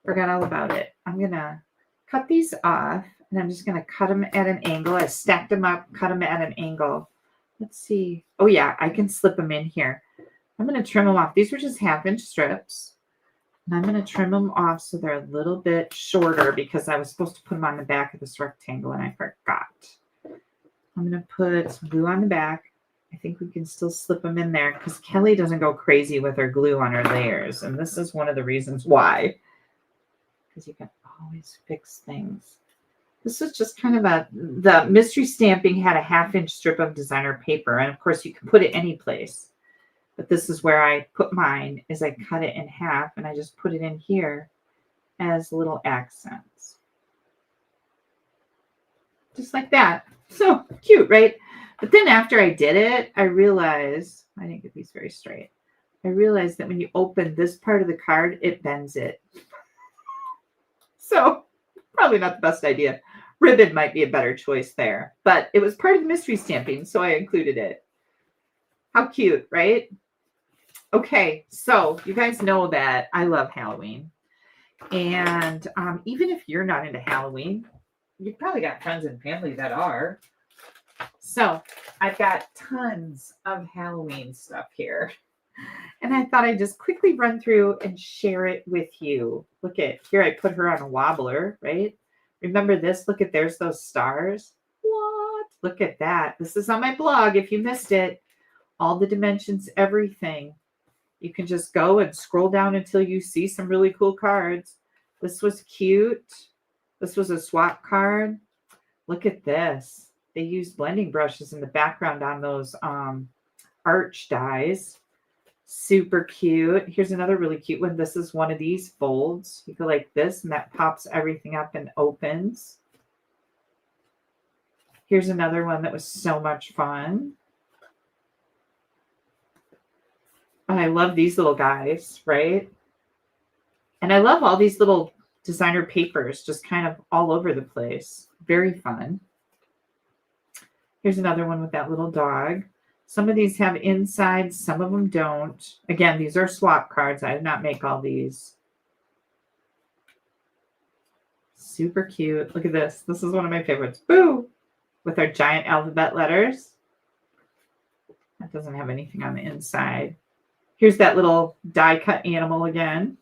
Forgot all about it. I'm going to cut these off And I'm just going to cut them at an angle. I stacked them up, cut them at an angle. Let's see. Oh, yeah, I can slip them in here. I'm going to trim them off. These were just 1/2-inch strips. And I'm going to trim them off so they're a little bit shorter because I was supposed to put them on the back of this rectangle and I forgot. I'm going to put some glue on the back. I think we can still slip them in there because Kelly doesn't go crazy with her glue on her layers. And this is one of the reasons why. Because you can always fix things. This was just kind of the mystery stamping had a 1/2-inch strip of designer paper. And of course you can put it any place. But this is where I put mine, is I cut it in half and I just put it in here as little accents. Just like that. So cute, right? But then after I did it, I realized, I didn't get these very straight. I realized that when you open this part of the card, it bends it. So probably not the best idea. Ribbon might be a better choice there. But it was part of the mystery stamping, so I included it. How cute, right? Okay, so you guys know that I love Halloween. And even if you're not into Halloween, you've probably got friends and family that are. So I've got tons of Halloween stuff here. And I thought I'd just quickly run through and share it with you. Look at here, I put her on a wobbler, right? Remember this? Look at, there's those stars. What? Look at that. This is on my blog if you missed it. All the dimensions, everything. You can just go and scroll down until you see some really cool cards. This was cute. This was a swap card. Look at this. They used blending brushes in the background on those arch dies. Super cute. Here's another really cute one. This is one of these folds. You go like this and that pops everything up and opens. Here's another one that was so much fun. I love these little guys, right? And I love all these little designer papers just kind of all over the place. Very fun. Here's another one with that little dog. Some of these have insides, some of them don't. Again, these are swap cards. I did not make all these. Super cute. Look at this. This is one of my favorites. Boo! With our giant alphabet letters. That doesn't have anything on the inside. Here's that little die cut animal again.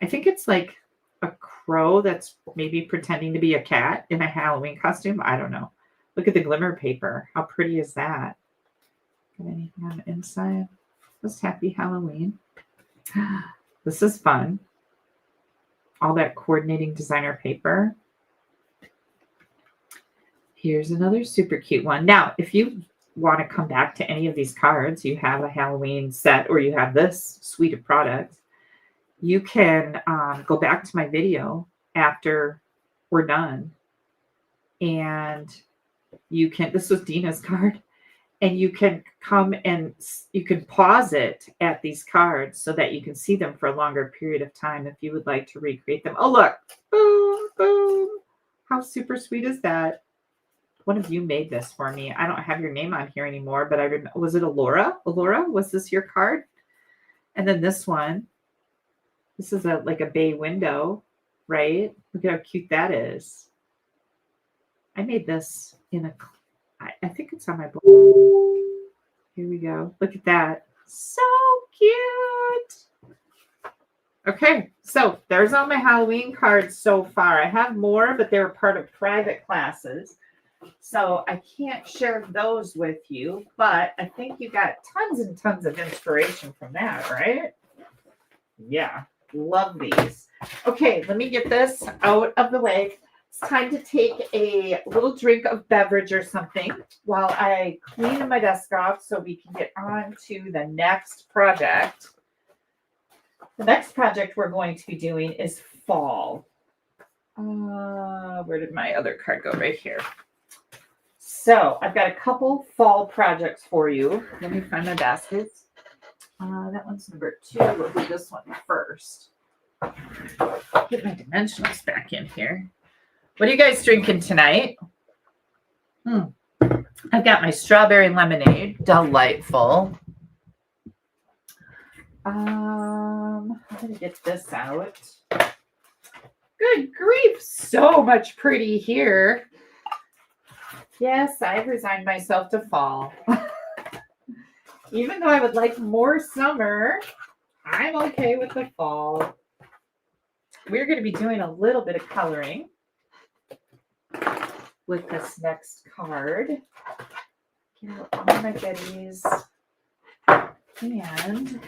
I think it's like a crow that's maybe pretending to be a cat in a Halloween costume. I don't know. Look at the glimmer paper. How pretty is that? Got anything on the inside? Just happy Halloween. This is fun. All that coordinating designer paper. Here's another super cute one. Now, if you want to come back to any of these cards, you have a Halloween set or you have this suite of products, you can go back to my video after we're done and you can, this was Dina's card, and you can come and you can pause it at these cards so that you can see them for a longer period of time if you would like to recreate them. Oh, look, boom, boom. How super sweet is that? One of you made this for me. I don't have your name on here anymore, but I remember, was it Alora? Alora, was this your card? And then this one, this is like a bay window, right? Look at how cute that is. I made this in I think it's on my blog. Here we go. Look at that. So cute. Okay, so there's all my Halloween cards so far. I have more, but they're part of private classes. So I can't share those with you, but I think you got tons and tons of inspiration from that, right? Yeah, love these. Okay, let me get this out of the way. It's time to take a little drink of beverage or something while I clean my desk off so we can get on to the next project. The next project we're going to be doing is fall. Where did my other card go? Right here. So I've got a couple fall projects for you. Let me find my baskets. That one's number 2. We'll do this one first. Get my dimensionals back in here. What are you guys drinking tonight? I've got my strawberry lemonade. Delightful. I'm going to get this out. Good grief, so much pretty here. Yes, I've resigned myself to fall. Even though I would like more summer, I'm okay with the fall. We're going to be doing a little bit of coloring with this next card. Get out all my goodies and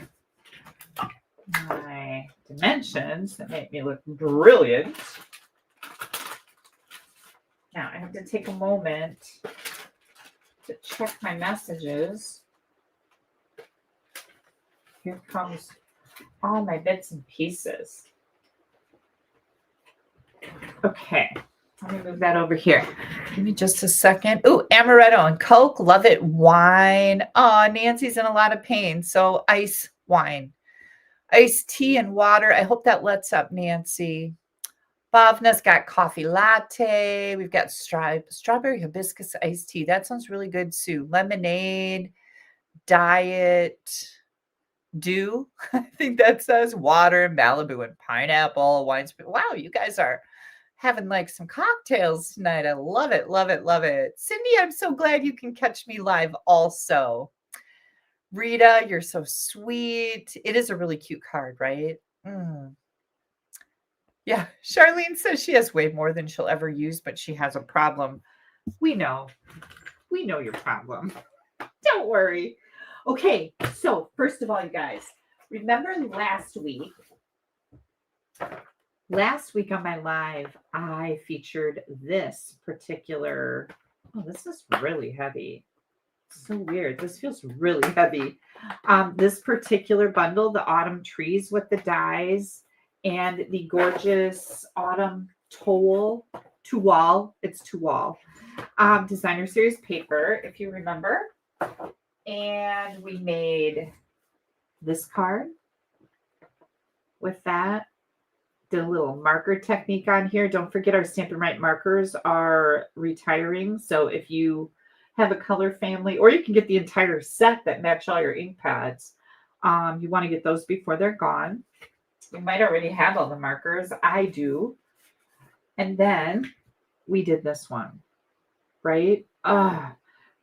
my dimensions that make me look brilliant. Now I have to take a moment to check my messages. Here comes all my bits and pieces. Okay, let me move that over here. Give me just a second. Ooh, amaretto and Coke, love it. Wine. Oh, Nancy's in a lot of pain, so ice wine. Iced tea and water. I hope that lets up, Nancy. Bhavna's got coffee latte. We've got strawberry hibiscus iced tea. That sounds really good, Sue. Lemonade, diet, dew. I think that says water, Malibu, and pineapple, wine. Wow, you guys are having like some cocktails tonight. I love it, love it, love it. Cindy, I'm so glad you can catch me live also. Rita, you're so sweet. It is a really cute card, right? Yeah, Charlene says she has way more than she'll ever use, but she has a problem. We know. We know your problem. Don't worry. Okay, so first of all, you guys, remember last week on my live, I featured this particular, oh, this is really heavy. So weird. This feels really heavy. This particular bundle, the autumn trees with the dies and the gorgeous autumn tulle, it's tulle, designer series paper, if you remember. And we made this card with that. Did a little marker technique on here. Don't forget our Stampin' Right markers are retiring. So if you have a color family, or you can get the entire set that match all your ink pads, you want to get those before they're gone. You might already have all the markers. I do. And then we did this one, right?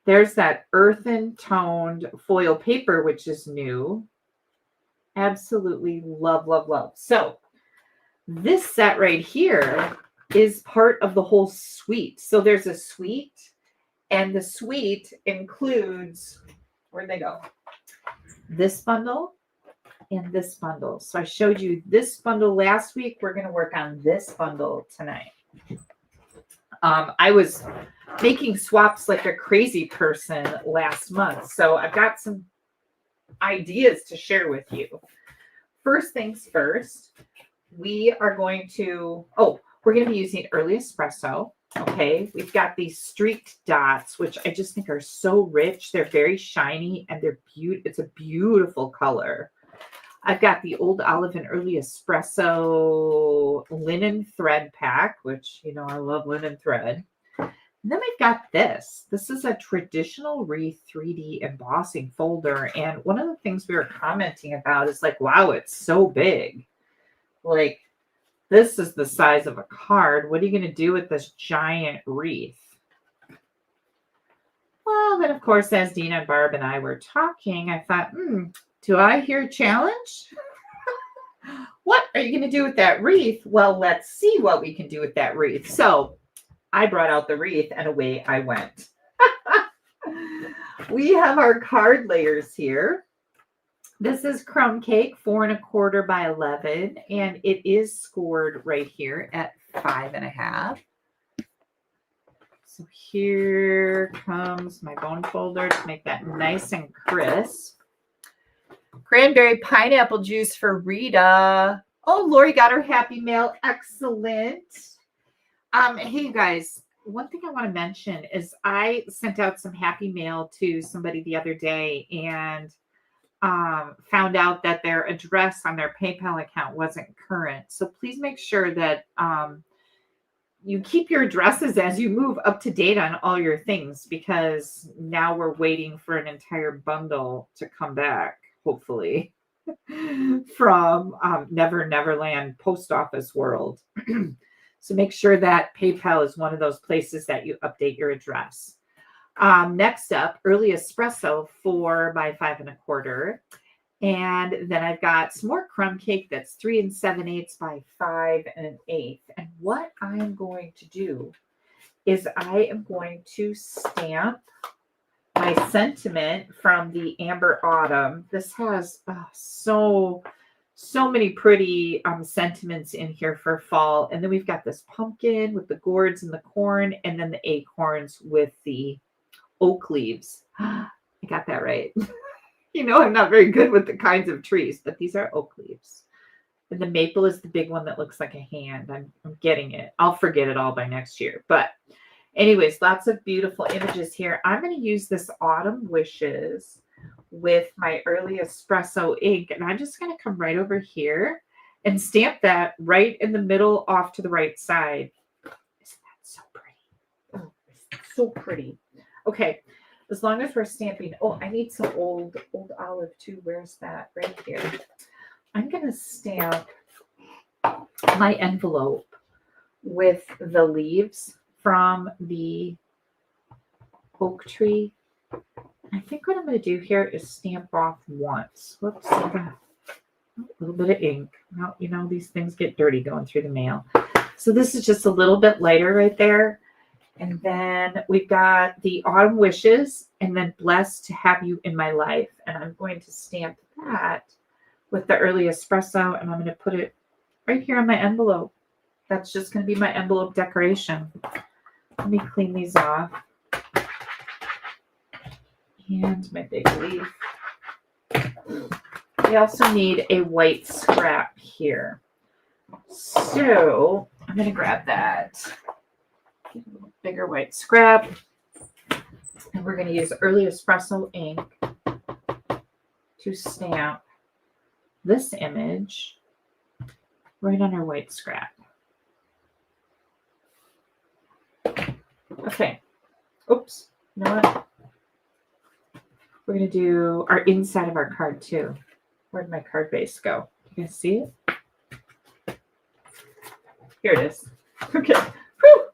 There's that earthen toned foil paper, which is new. Absolutely love, love, love. So this set right here is part of the whole suite. So there's a suite, and the suite includes, where'd they go? This bundle and this bundle. So I showed you this bundle last week. We're going to work on this bundle tonight. I was making swaps like a crazy person last month. So I've got some ideas to share with you. First things first, we are going to, we're going to be using early espresso. Okay, we've got these streaked dots, which I just think are so rich. They're very shiny and they're beautiful. It's a beautiful color. I've got the Old Olive and Early Espresso linen thread pack, which, you know, I love linen thread. And then we've got this. This is a traditional wreath 3D embossing folder. And one of the things we were commenting about is like, wow, it's so big. Like, this is the size of a card. What are you going to do with this giant wreath? Well, then, of course, as Dina and Barb and I were talking, I thought, do I hear a challenge? What are you going to do with that wreath? Well, let's see what we can do with that wreath. So I brought out the wreath and away I went. We have our card layers here. This is crumb cake, 4 1/4 by 11, and it is scored right here at 5.5. So here comes my bone folder to make that nice and crisp. Cranberry pineapple juice for Rita. Oh, Lori got her happy mail. Excellent. Hey, you guys, one thing I want to mention is I sent out some happy mail to somebody the other day and found out that their address on their PayPal account wasn't current. So please make sure that you keep your addresses as you move up to date on all your things, because now we're waiting for an entire bundle to come back, hopefully. from Never Neverland Post Office World. So make sure that PayPal is one of those places that you update your address. Next up, early espresso 4 by 5 1/4. And then I've got some more crumb cake that's 3 7/8 by 5 1/8. And what I'm going to do is I am going to stamp my sentiment from the Amber Autumn. This has so many pretty sentiments in here for fall. And then we've got this pumpkin with the gourds and the corn, and then the acorns with the oak leaves. I got that right. I'm not very good with the kinds of trees, but these are oak leaves. And the maple is the big one that looks like a hand. I'm getting it. I'll forget it all by next year. But anyways, lots of beautiful images here. I'm going to use this Autumn Wishes with my early espresso ink. And I'm just going to come right over here and stamp that right in the middle off to the right side. Isn't that so pretty? Oh, it's so pretty. Okay. As long as we're stamping, I need some old olive too. Where's that? Right here. I'm going to stamp my envelope with the leaves from the oak tree. I think what I'm going to do here is stamp off once. Whoops, I got a little bit of ink. Now, these things get dirty going through the mail. So this is just a little bit lighter right there. And then we've got the Autumn Wishes, and then Blessed to Have You in My Life. And I'm going to stamp that with the early espresso, and I'm going to put it right here on my envelope. That's just going to be my envelope decoration. Let me clean these off. And my big leaf. I also need a white scrap here. So I'm going to grab that. Get a little bigger white scrap. And we're going to use early espresso ink to stamp this image right on our white scrap. Okay. Oops. You know what? We're going to do our inside of our card too. Where'd my card base go? You guys see it? Here it is. Okay. Whew.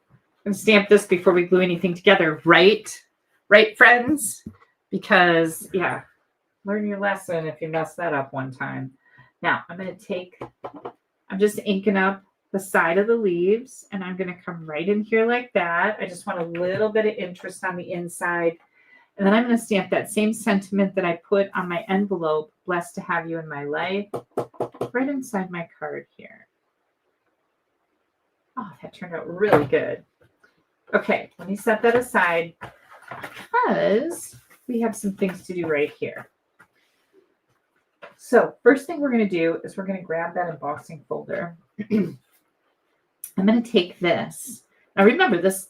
I'm going to stamp this before we glue anything together, right? Right, friends? Because, yeah, learn your lesson if you mess that up one time. Now, I'm just inking up the side of the leaves, and I'm going to come right in here like that. I just want a little bit of interest on the inside. And then I'm going to stamp that same sentiment that I put on my envelope, Blessed to Have You in My Life, right inside my card here. Oh, that turned out really good. Okay, let me set that aside because we have some things to do right here. So first thing we're going to do is we're going to grab that embossing folder. I'm going to take this. Now remember, this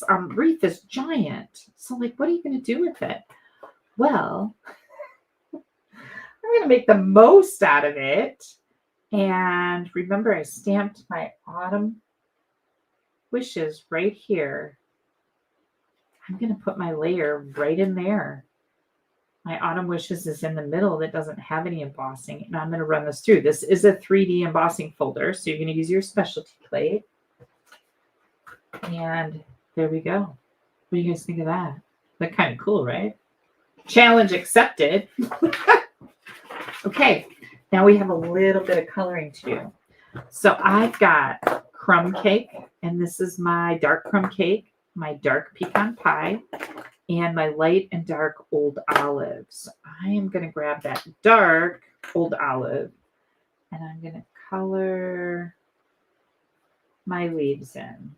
wreath is giant. So what are you going to do with it? Well, I'm going to make the most out of it. And remember, I stamped my Autumn Wishes right here. I'm going to put my layer right in there. My Autumn Wishes is in the middle that doesn't have any embossing. And I'm going to run this through. This is a 3D embossing folder. So you're going to use your specialty plate. And there we go. What do you guys think of that? That's kind of cool, right? Challenge accepted. Okay, now we have a little bit of coloring to do. So I've got crumb cake, and this is my dark crumb cake, my dark pecan pie, and my light and dark old olives. I am going to grab that dark old olive, and I'm going to color my leaves in.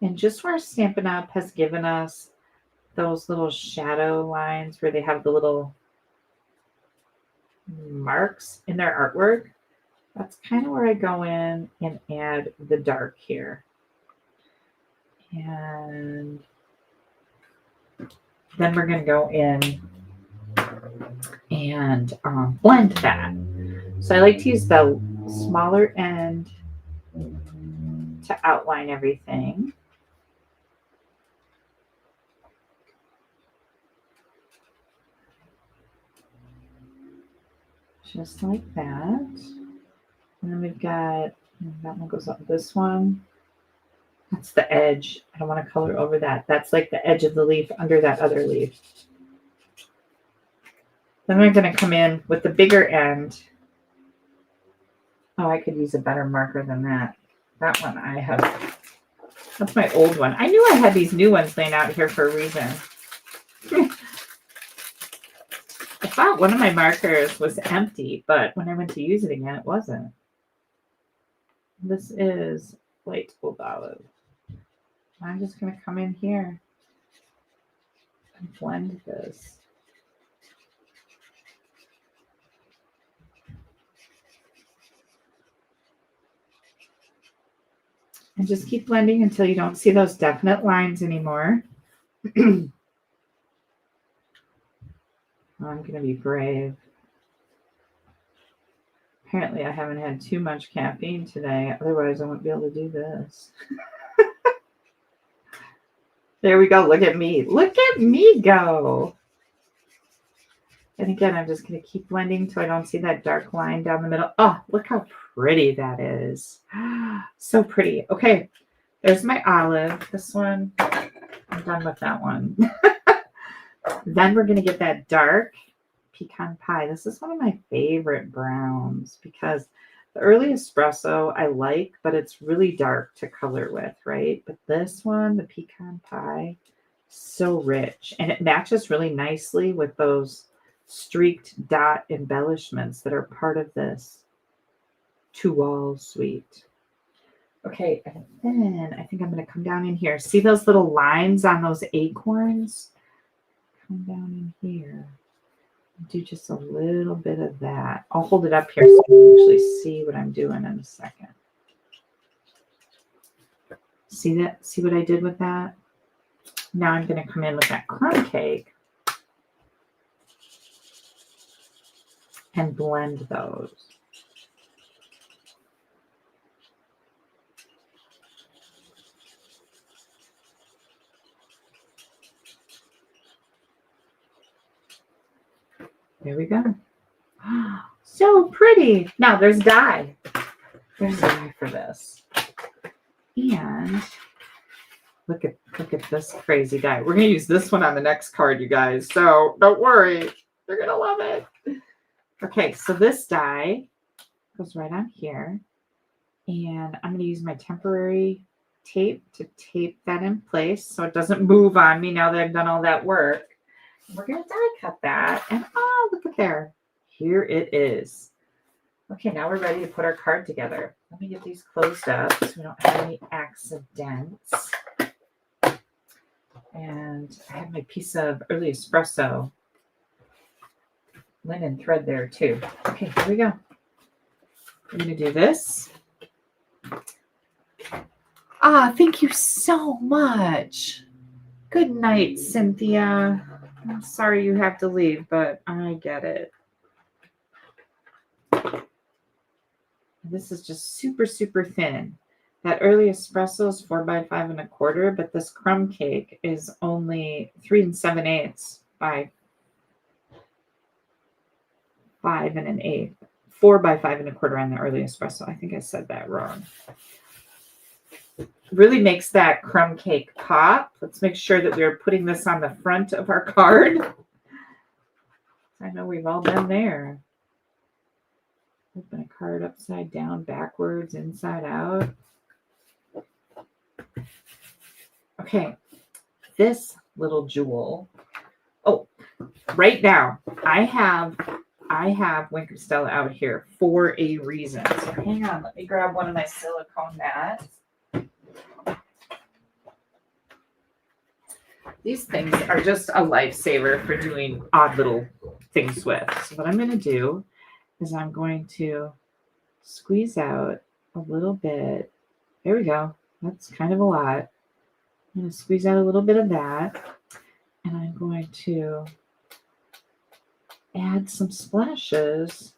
And just where Stampin' Up! Has given us those little shadow lines where they have the little marks in their artwork, that's kind of where I go in and add the dark here. And then we're going to go in and blend that. So I like to use the smaller end to outline everything. Just like that. And then we've got, that one goes up this one. That's the edge. I don't want to color over that. That's like the edge of the leaf under that other leaf. Then I'm going to come in with the bigger end. Oh, I could use a better marker than that. That one I have. That's my old one. I knew I had these new ones laying out here for a reason. I thought one of my markers was empty, but when I went to use it again, it wasn't. This is light old olive. I'm just going to come in here and blend this. And just keep blending until you don't see those definite lines anymore. I'm going to be brave. Apparently, I haven't had too much caffeine today. Otherwise, I wouldn't be able to do this. There we go. Look at me. Look at me go. And again, I'm just going to keep blending till I don't see that dark line down the middle. Oh, look how pretty that is. So pretty. Okay, there's my olive. This one, I'm done with that one. Then we're going to get that dark pecan pie. This is one of my favorite browns because the early espresso I like, but it's really dark to color with, right? But this one, the pecan pie, so rich. And it matches really nicely with those streaked dot embellishments that are part of this two-wall suite. Okay, and then I think I'm going to come down in here. See those little lines on those acorns? Come down in here. Do just a little bit of that. I'll hold it up here so you can actually see what I'm doing in a second. See that? See what I did with that? Now I'm going to come in with that crumb cake and blend those. There we go. So pretty. Now there's dye. There's dye for this. And look at this crazy dye. We're going to use this one on the next card, you guys. So don't worry. You're going to love it. Okay, so this dye goes right on here. And I'm going to use my temporary tape to tape that in place so it doesn't move on me now that I've done all that work. We're going to die cut that. And oh, look at there. Here it is. Okay, now we're ready to put our card together. Let me get these closed up so we don't have any accidents. And I have my piece of early espresso linen thread there too. Okay, here we go. We're going to do this. Ah, thank you so much. Good night, Cynthia. I'm sorry you have to leave, but I get it. This is just super, super thin. That early espresso is 4 by 5 1/4, but this crumb cake is only 3 7/8 by 5 1/8. 4 by 5 1/4 on the early espresso. I think I said that wrong. Really makes that crumb cake pop. Let's make sure that we're putting this on the front of our card. I know we've all been there. Open a card upside down, backwards, inside out. Okay, this little jewel. Oh, right now, I have Wink of Stella out here for a reason. So hang on, let me grab one of my silicone mats. These things are just a lifesaver for doing odd little things with. So what I'm going to do is I'm going to squeeze out a little bit. There we go. That's kind of a lot. I'm going to squeeze out a little bit of that. And I'm going to add some splashes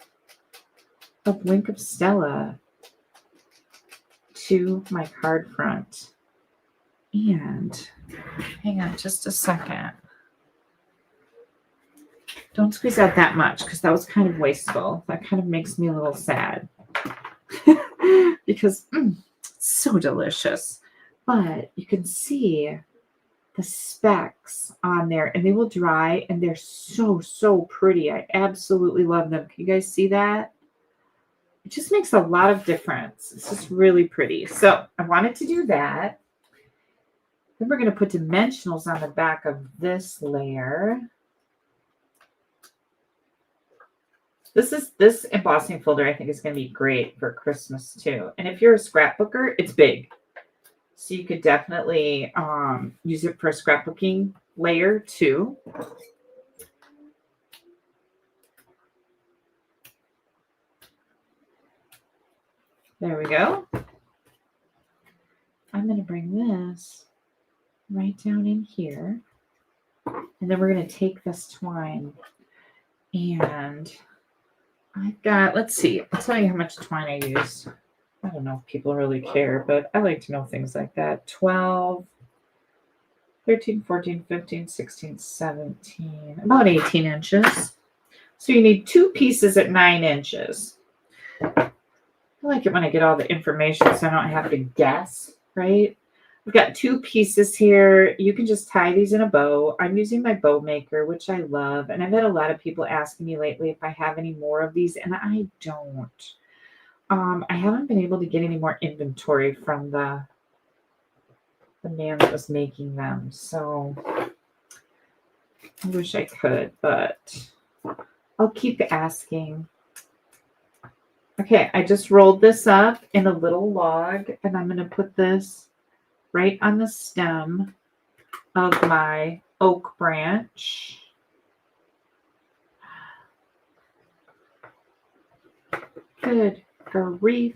of Wink of Stella to my card front. And hang on just a second. Don't squeeze out that much because that was kind of wasteful. That kind of makes me a little sad because it's so delicious. But you can see the specks on there and they will dry and they're so, so pretty. I absolutely love them. Can you guys see that? It just makes a lot of difference. It's just really pretty. So I wanted to do that. Then we're going to put dimensionals on the back of this layer. This embossing folder I think is going to be great for Christmas too. And if you're a scrapbooker, it's big. So you could definitely use it for a scrapbooking layer too. There we go. I'm going to bring this right down in here. And then we're going to take this twine and I've got, let's see, I'll tell you how much twine I used. I don't know if people really care, but I like to know things like that. 12, 13, 14, 15, 16, 17, about 18 inches. So you need 2 pieces at 9 inches. I like it when I get all the information so I don't have to guess, right? I've got 2 pieces here. You can just tie these in a bow. I'm using my bow maker, which I love. And I've had a lot of people asking me lately if I have any more of these, and I don't. I haven't been able to get any more inventory from the man that was making them. So I wish I could, but I'll keep asking. Okay, I just rolled this up in a little log, and I'm going to put this right on the stem of my oak branch. Good grief.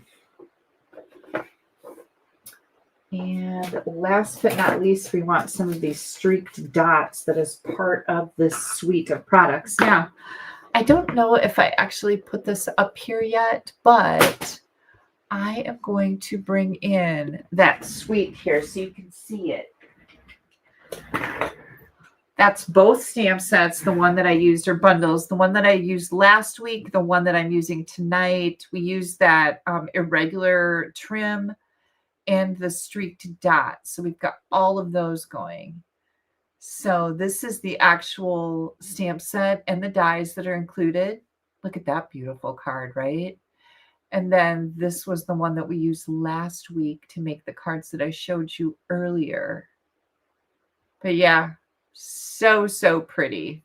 And last but not least, we want some of these streaked dots that is part of this suite of products. Now, I don't know if I actually put this up here yet, but I am going to bring in that suite here so you can see it. That's both stamp sets, the one that I used, or bundles, the one that I used last week, the one that I'm using tonight. We used that irregular trim and the streaked dots. So we've got all of those going. So this is the actual stamp set and the dies that are included. Look at that beautiful card, right? And then this was the one that we used last week to make the cards that I showed you earlier. But yeah, so, so pretty.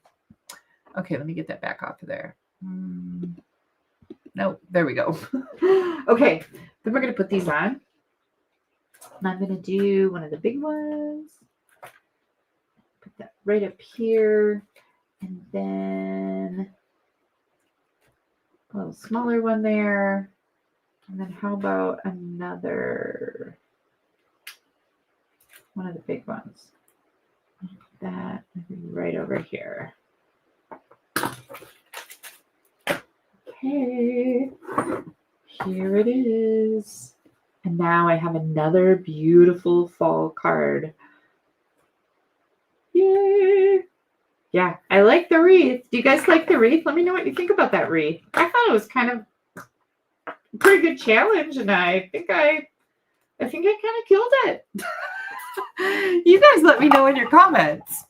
Okay, let me get that back off of there. No, there we go. Okay, then we're going to put these on. And I'm going to do one of the big ones. Put that right up here. And then a little smaller one there. And then how about another one of the big ones? That right over here. Okay, here it is. And now I have another beautiful fall card. Yay! Yeah, I like the wreath. Do you guys like the wreath? Let me know what you think about that wreath. I thought it was kind of a pretty good challenge, and I think I kind of killed it. You guys let me know in your comments.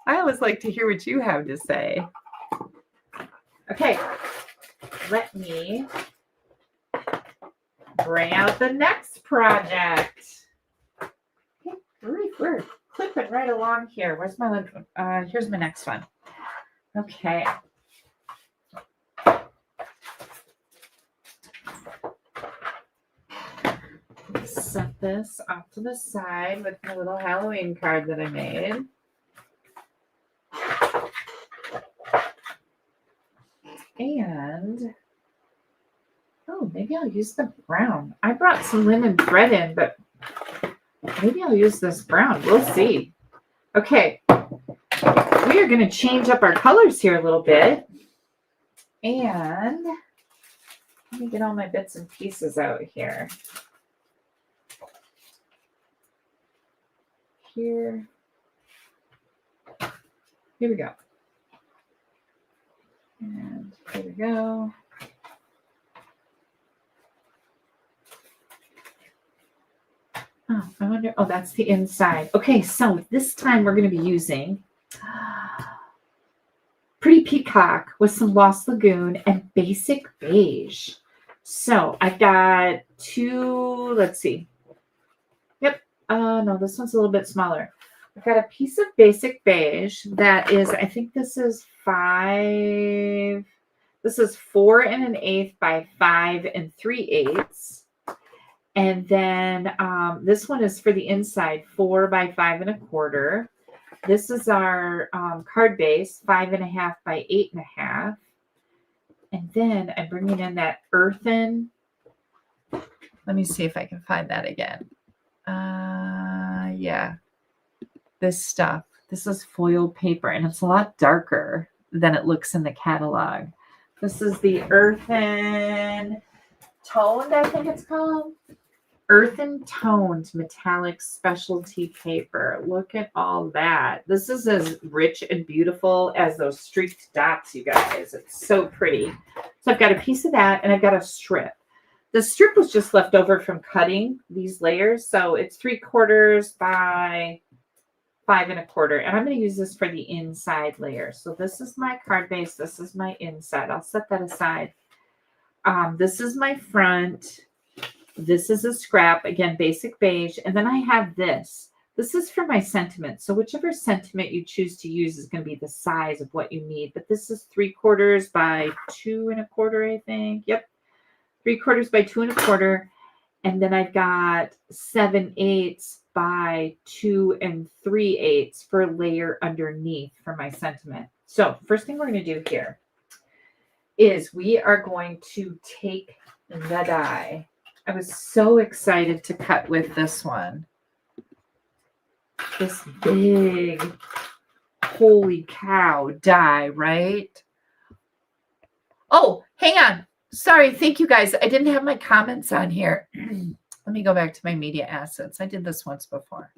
I always like to hear what you have to say. Okay, let me bring out the next project. Okay, we're clipping right along here. Where's my here's my next one. Okay. Set this off to the side with my little Halloween card that I made. And oh, maybe I'll use the brown. I brought some linen thread in, but maybe I'll use this brown. We'll see. Okay. We are going to change up our colors here a little bit. And let me get all my bits and pieces out here. Here we go. And there we go. Oh, I wonder. Oh, that's the inside. Okay, so this time we're going to be using Pretty Peacock with some Lost Lagoon and Basic Beige. So I've got two, let's see. Yep. No, this one's a little bit smaller. I've got a piece of Basic Beige that is, I think this is 4 1/8 by 5 3/8. And then this one is for the inside, 4 by 5 1/4. This is our card base, 5 1/2 by 8 1/2. And then I'm bringing in that earthen. Let me see if I can find that again. Yeah, this stuff. This is foil paper, and it's a lot darker than it looks in the catalog. This is the earthen toned, I think it's called. Earthen toned metallic specialty paper. Look at all that. This is as rich and beautiful as those streaked dots, you guys. It's so pretty. So I've got a piece of that, and I've got a strip. The strip was just left over from cutting these layers. So it's 3/4 by 5 1/4. And I'm going to use this for the inside layer. So this is my card base. This is my inside. I'll set that aside. This is my front. This is a scrap, again, Basic Beige. And then I have this. This is for my sentiment. So whichever sentiment you choose to use is going to be the size of what you need. But this is 3/4 by 2 1/4, I think. Yep. 3/4 by 2 1/4. And then I've got 7/8 by 2 3/8 for a layer underneath for my sentiment. So first thing we're going to do here is we are going to take the die. I was so excited to cut with this one. This big, holy cow die, right? Oh, hang on. Sorry. Thank you, guys. I didn't have my comments on here. Let me go back to my media assets. I did this once before.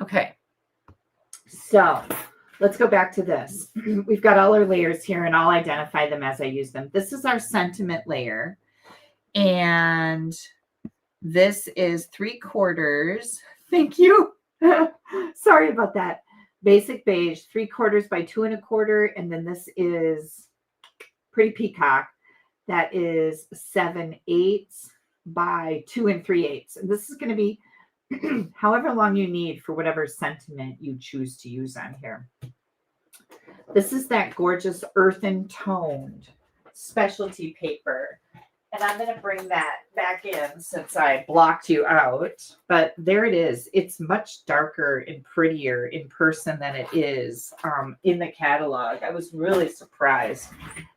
Okay. So let's go back to this. We've got all our layers here, and I'll identify them as I use them. This is our sentiment layer. And this is 3/4. Thank you. Sorry about that. Basic Beige, 3/4 by 2 1/4. And then this is Pretty Peacock. That is 7/8 by 2 3/8. And this is going to be however long you need for whatever sentiment you choose to use on here. This is that gorgeous earthen toned specialty paper. And I'm going to bring that back in since I blocked you out. But there it is. It's much darker and prettier in person than it is in the catalog. I was really surprised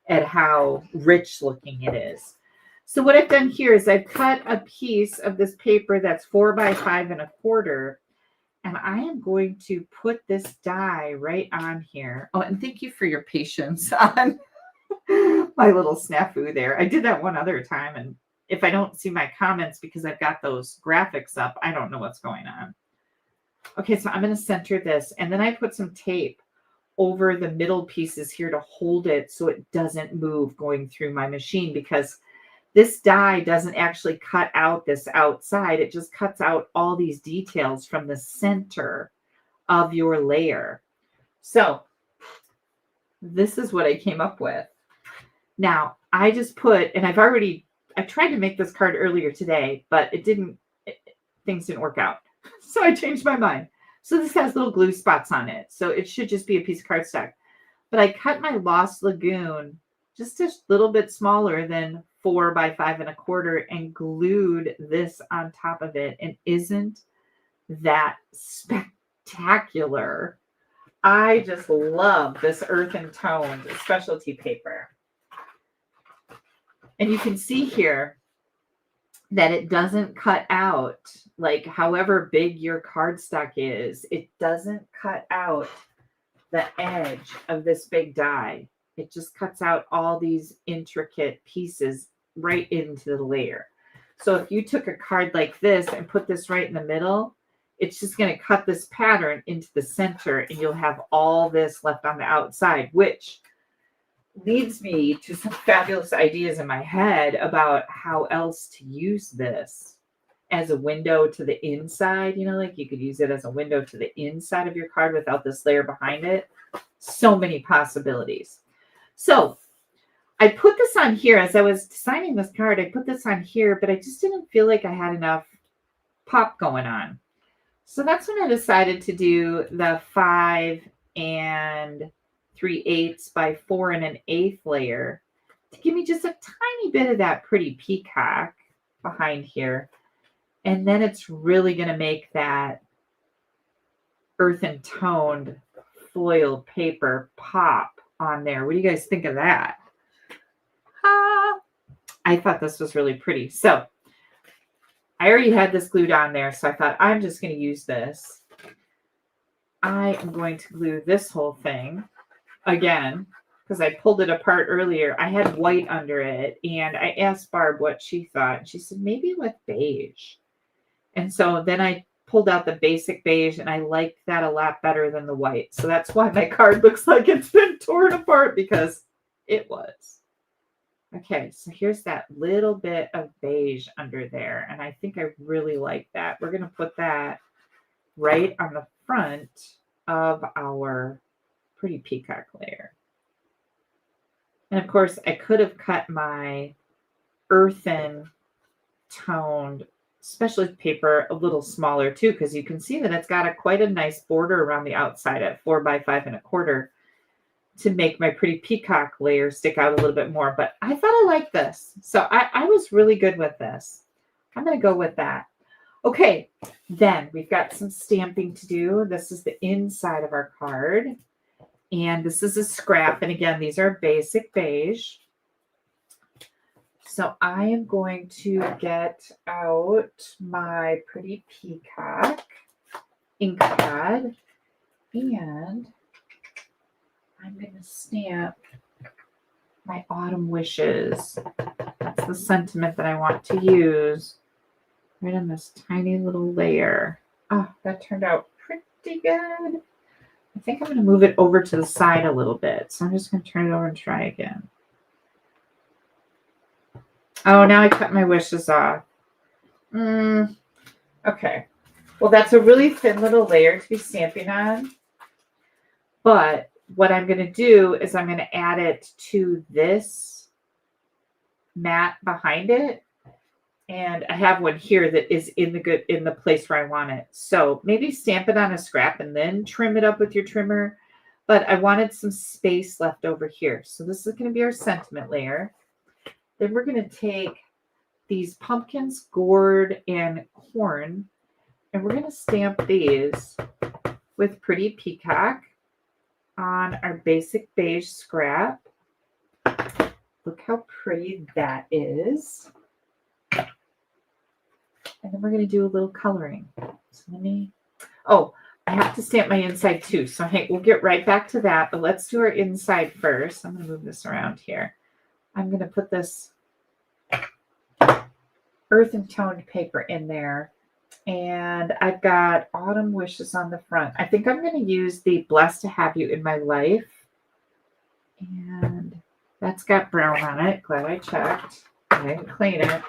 at how rich looking it is. So what I've done here is I've cut a piece of this paper that's 4 by 5 1/4. And I am going to put this die right on here. Oh, and thank you for your patience on my little snafu there. I did that one other time, and if I don't see my comments because I've got those graphics up, I don't know what's going on. Okay, so I'm going to center this, and then I put some tape over the middle pieces here to hold it so it doesn't move going through my machine, because this die doesn't actually cut out this outside. It just cuts out all these details from the center of your layer. So this is what I came up with. Now, I just put, and I tried to make this card earlier today, but things didn't work out. So I changed my mind. So this has little glue spots on it. So it should just be a piece of cardstock. But I cut my Lost Lagoon just a little bit smaller than 4 by 5 1/4 and glued this on top of it. And isn't that spectacular? I just love this earthen toned specialty paper. And you can see here that it doesn't cut out, like however big your cardstock is, it doesn't cut out the edge of this big die. It just cuts out all these intricate pieces right into the layer. So if you took a card like this and put this right in the middle, it's just going to cut this pattern into the center, and you'll have all this left on the outside, which leads me to some fabulous ideas in my head about how else to use this as a window to the inside. You know, like you could use it as a window to the inside of your card without this layer behind it. So many possibilities. So I put this on here as I was designing this card. I put this on here, but I just didn't feel like I had enough pop going on. So that's when I decided to do the 5 3/8 by 4 1/8 layer to give me just a tiny bit of that pretty peacock behind here. And then it's really going to make that earthen toned foil paper pop on there. What do you guys think of that? I thought this was really pretty. So I already had this glued on there, so I thought I'm just going to use this. I am going to glue this whole thing again because I pulled it apart earlier. I had white under it, and I asked Barb what she thought. She said maybe with beige. And so then I pulled out the basic beige, and I liked that a lot better than the white. So that's why my card looks like it's been torn apart, because it was. Okay, so here's that little bit of beige under there, and I think I really like that. We're going to put that right on the front of our pretty peacock layer. And of course, I could have cut my earthen toned specialty paper a little smaller too, because you can see that it's got quite a nice border around the outside at 4 by 5 1/4 to make my pretty peacock layer stick out a little bit more. But I thought I liked this. So I was really good with this. I'm going to go with that. Okay, then we've got some stamping to do. This is the inside of our card. And this is a scrap. And again, these are basic beige. So I am going to get out my pretty peacock ink pad, and I'm going to stamp my autumn wishes. That's the sentiment that I want to use right on this tiny little layer. Oh, that turned out pretty good. I think I'm going to move it over to the side a little bit. So I'm just going to turn it over and try again. Oh, now I cut my wishes off. Okay. Well, that's a really thin little layer to be stamping on. But what I'm going to do is I'm going to add it to this mat behind it. And I have one here that is in the place where I want it. So maybe stamp it on a scrap and then trim it up with your trimmer. But I wanted some space left over here. So this is going to be our sentiment layer. Then we're going to take these pumpkins, gourd, and corn, and we're going to stamp these with pretty peacock on our basic beige scrap. Look how pretty that is. And then we're going to do a little coloring. So I have to stamp my inside too. So we'll get right back to that, but let's do our inside first. I'm going to move this around here. I'm going to put this earthen toned paper in there. And I've got autumn wishes on the front. I think I'm going to use the blessed to have you in my life. And that's got brown on it. Glad I checked. I didn't clean it. I'm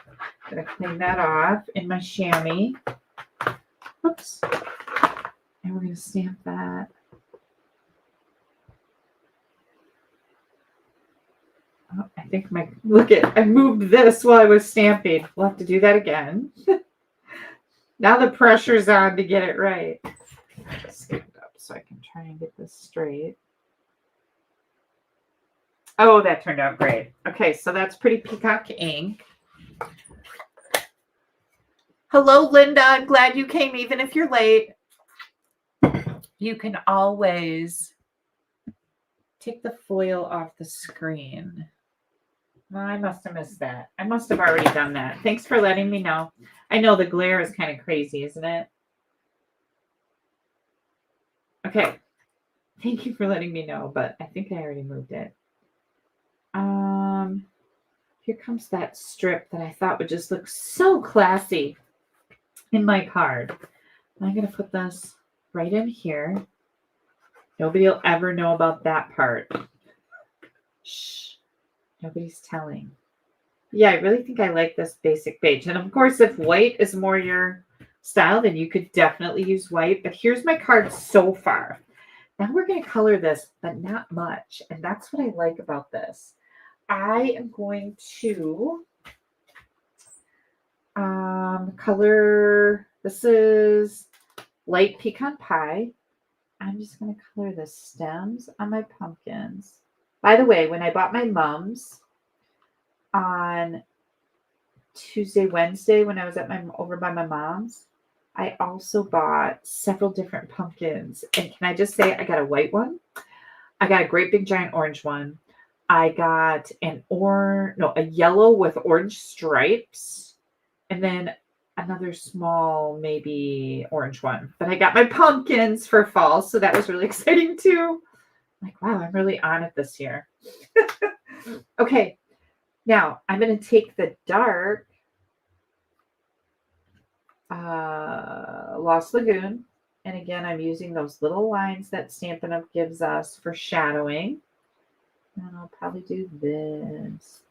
going to clean that off in my chamois. Oops. And we're going to stamp that. Oh, I think I moved this while I was stamping. We'll have to do that again. Now the pressure's on to get it right. Just scoop it up so I can try and get this straight. Oh, that turned out great. Okay, so that's pretty peacock ink. Hello, Linda. I'm glad you came even if you're late. You can always take the foil off the screen. Well, I must have missed that. I must have already done that. Thanks for letting me know. I know the glare is kind of crazy, isn't it? Okay. Thank you for letting me know, but I think I already moved it. Here comes that strip that I thought would just look so classy in my card. I'm going to put this right in here. Nobody will ever know about that part. Shh, nobody's telling. Yeah, I really think I like this basic beige. And of course, if white is more your style, then you could definitely use white. But here's my card so far. Now we're going to color this, but not much. And that's what I like about this. I am going to color, this is light pecan pie. I'm just going to color the stems on my pumpkins. By the way, when I bought my mums on Tuesday, Wednesday, when I was at over by my mom's, I also bought several different pumpkins. And can I just say, I got a white one. I got a great big giant orange one. I got a yellow with orange stripes. And then another small, maybe orange one. But I got my pumpkins for fall. So that was really exciting too. Like, wow, I'm really on it this year. Okay. Now I'm going to take the dark Lost Lagoon. And again, I'm using those little lines that Stampin' Up! Gives us for shadowing. And I'll probably do this.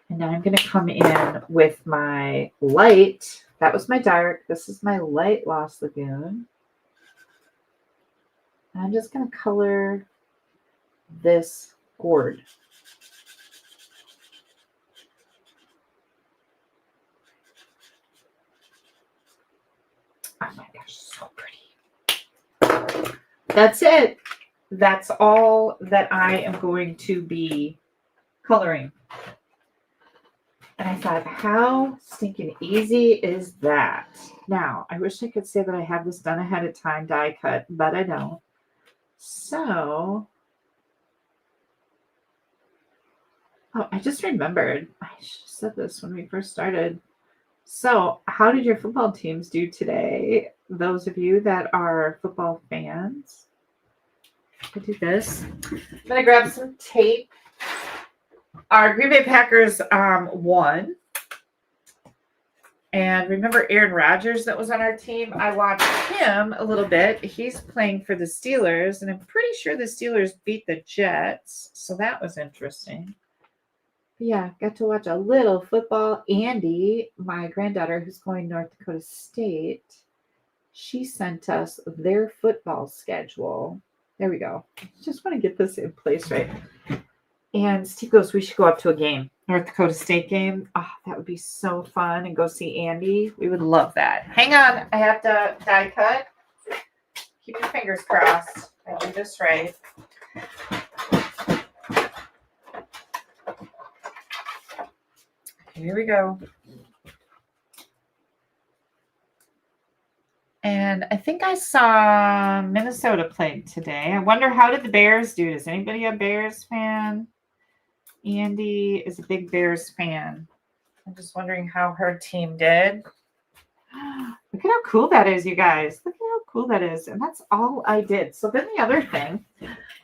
And now I'm going to come in with my light. That was my dark. This is my light Lost Lagoon. And I'm just going to color this gourd. Oh my gosh, so pretty. That's it. That's all that I am going to be coloring. And I thought, how stinking easy is that? Now, I wish I could say that I have this done ahead of time, die cut, but I don't. So, I just remembered. I should have said this when we first started. So, how did your football teams do today? Those of you that are football fans. I do this. I'm going to grab some tape. Our Green Bay Packers won. And remember Aaron Rodgers that was on our team? I watched him a little bit. He's playing for the Steelers, and I'm pretty sure the Steelers beat the Jets. So that was interesting. But yeah, got to watch a little football. Andy, my granddaughter who's going North Dakota State, she sent us their football schedule. There we go. Just want to get this in place right. And Steve goes, we should go up to a game, North Dakota State game. Oh, that would be so fun. And go see Andy. We would love that. Hang on. I have to die cut. Keep your fingers crossed. I do this right. Here we go. And I think I saw Minnesota played today. I wonder, how did the Bears do? Is anybody a Bears fan? Andy is a big Bears fan. I'm just wondering how her team did. Look at how cool that is, you guys. Look at how cool that is. And that's all I did. So then the other thing,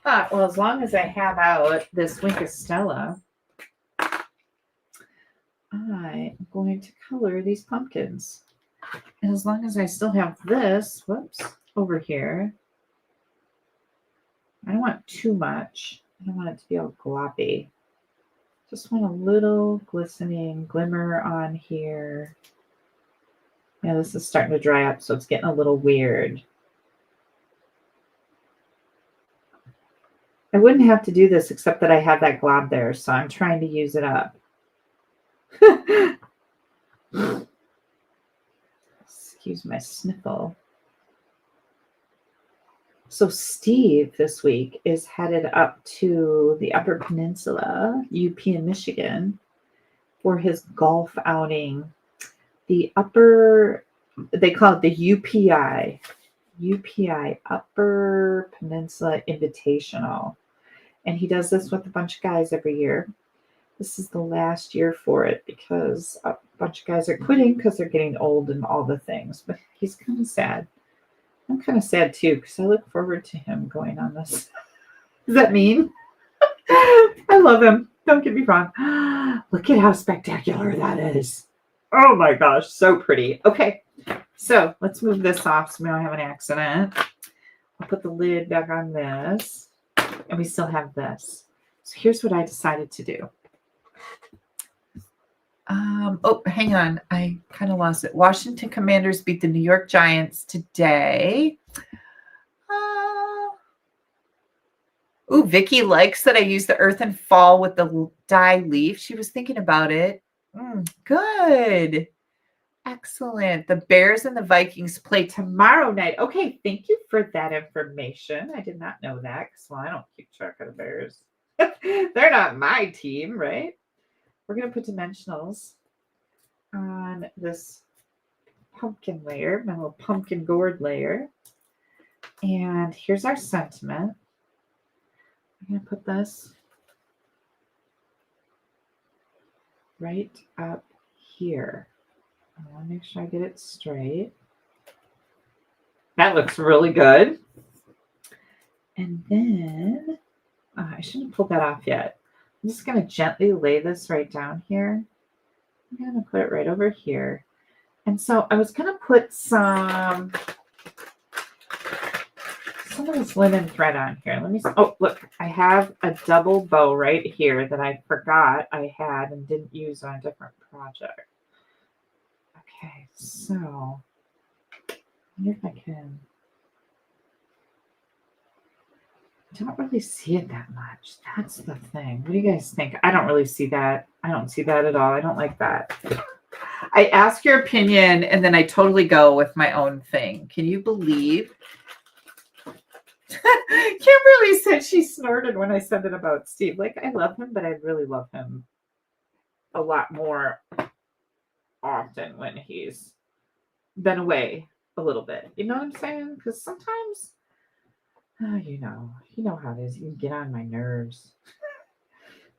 thought, well, as long as I have out this Wink Stella, I am going to color these pumpkins. And as long as I still have this, over here, I don't want too much. I don't want it to be all gloppy. Just want a little glistening glimmer on here. Yeah, this is starting to dry up, so it's getting a little weird. I wouldn't have to do this except that I have that glob there, so I'm trying to use it up. Excuse my sniffle. So Steve this week is headed up to the Upper Peninsula, UP in Michigan, for his golf outing. They call it the UPI, Upper Peninsula Invitational. And he does this with a bunch of guys every year. This is the last year for it because a bunch of guys are quitting because they're getting old and all the things. But he's kind of sad. I'm kind of sad too because I look forward to him going on this. Does that mean? I love him. Don't get me wrong. Look at how spectacular that is. Oh my gosh, so pretty. Okay, so let's move this off so we don't have an accident. I'll put the lid back on this. And we still have this. So here's what I decided to do. Oh, hang on. I kind of lost it. Washington Commanders beat the New York Giants today. Vicky likes that I use the earth and fall with the dye leaf. She was thinking about it. Good. Excellent. The Bears and the Vikings play tomorrow night. Okay, thank you for that information. I did not know that because, well, I don't keep track of the Bears. They're not my team, right? We're going to put dimensionals on this pumpkin layer, my little pumpkin gourd layer. And here's our sentiment. I'm going to put this right up here. I want to make sure I get it straight. That looks really good. And then, I shouldn't pull that off yet. I'm just going to gently lay this right down here. I'm going to put it right over here. And so I was going to put some of this linen thread on here. Let me see. Oh, look, I have a double bow right here that I forgot I had and didn't use on a different project. Okay, so I wonder if I can. I don't really see it that much. That's the thing. What do you guys think? I don't really see that. I don't see that at all. I don't like that. I ask your opinion and then I totally go with my own thing. Can you believe? Kimberly said she snorted when I said it about Steve. Like, I love him, but I really love him a lot more often when he's been away a little bit. You know what I'm saying? Because sometimes, you know how it is. You can get on my nerves.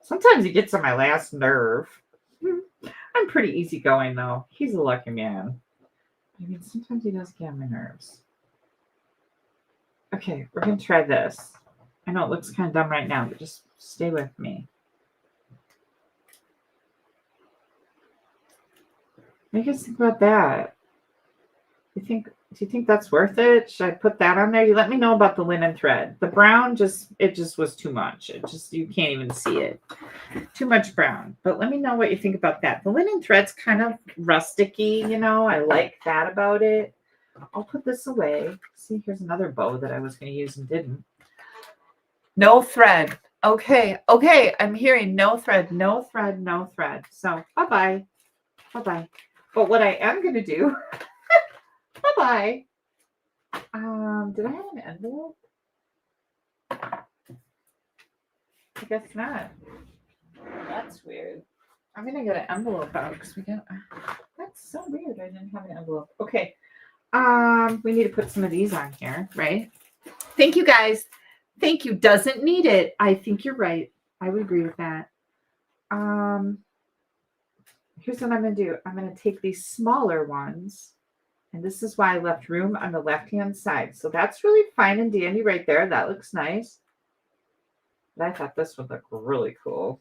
Sometimes he gets on my last nerve. I'm pretty easygoing, though. He's a lucky man. I mean, sometimes he does get on my nerves. Okay, we're going to try this. I know it looks kind of dumb right now, but just stay with me. What do you guys think about that? Do you think that's worth it? Should I put that on there? You let me know about the linen thread. The brown just was too much. You can't even see it. Too much brown. But let me know what you think about that. The linen thread's kind of rusticy, I like that about it. I'll put this away. See, here's another bow that I was going to use and didn't. No thread. Okay. I'm hearing no thread. So bye-bye. But what I am going to do, bye-bye. Did I have an envelope? I guess not. That's weird. I'm going to get an envelope out because that's so weird. I didn't have an envelope. Okay. We need to put some of these on here, right? Thank you, guys. Thank you. Doesn't need it. I think you're right. I would agree with that. Here's what I'm going to do. I'm going to take these smaller ones, and this is why I left room on the left-hand side. So that's really fine and dandy right there. That looks nice. But I thought this would look really cool.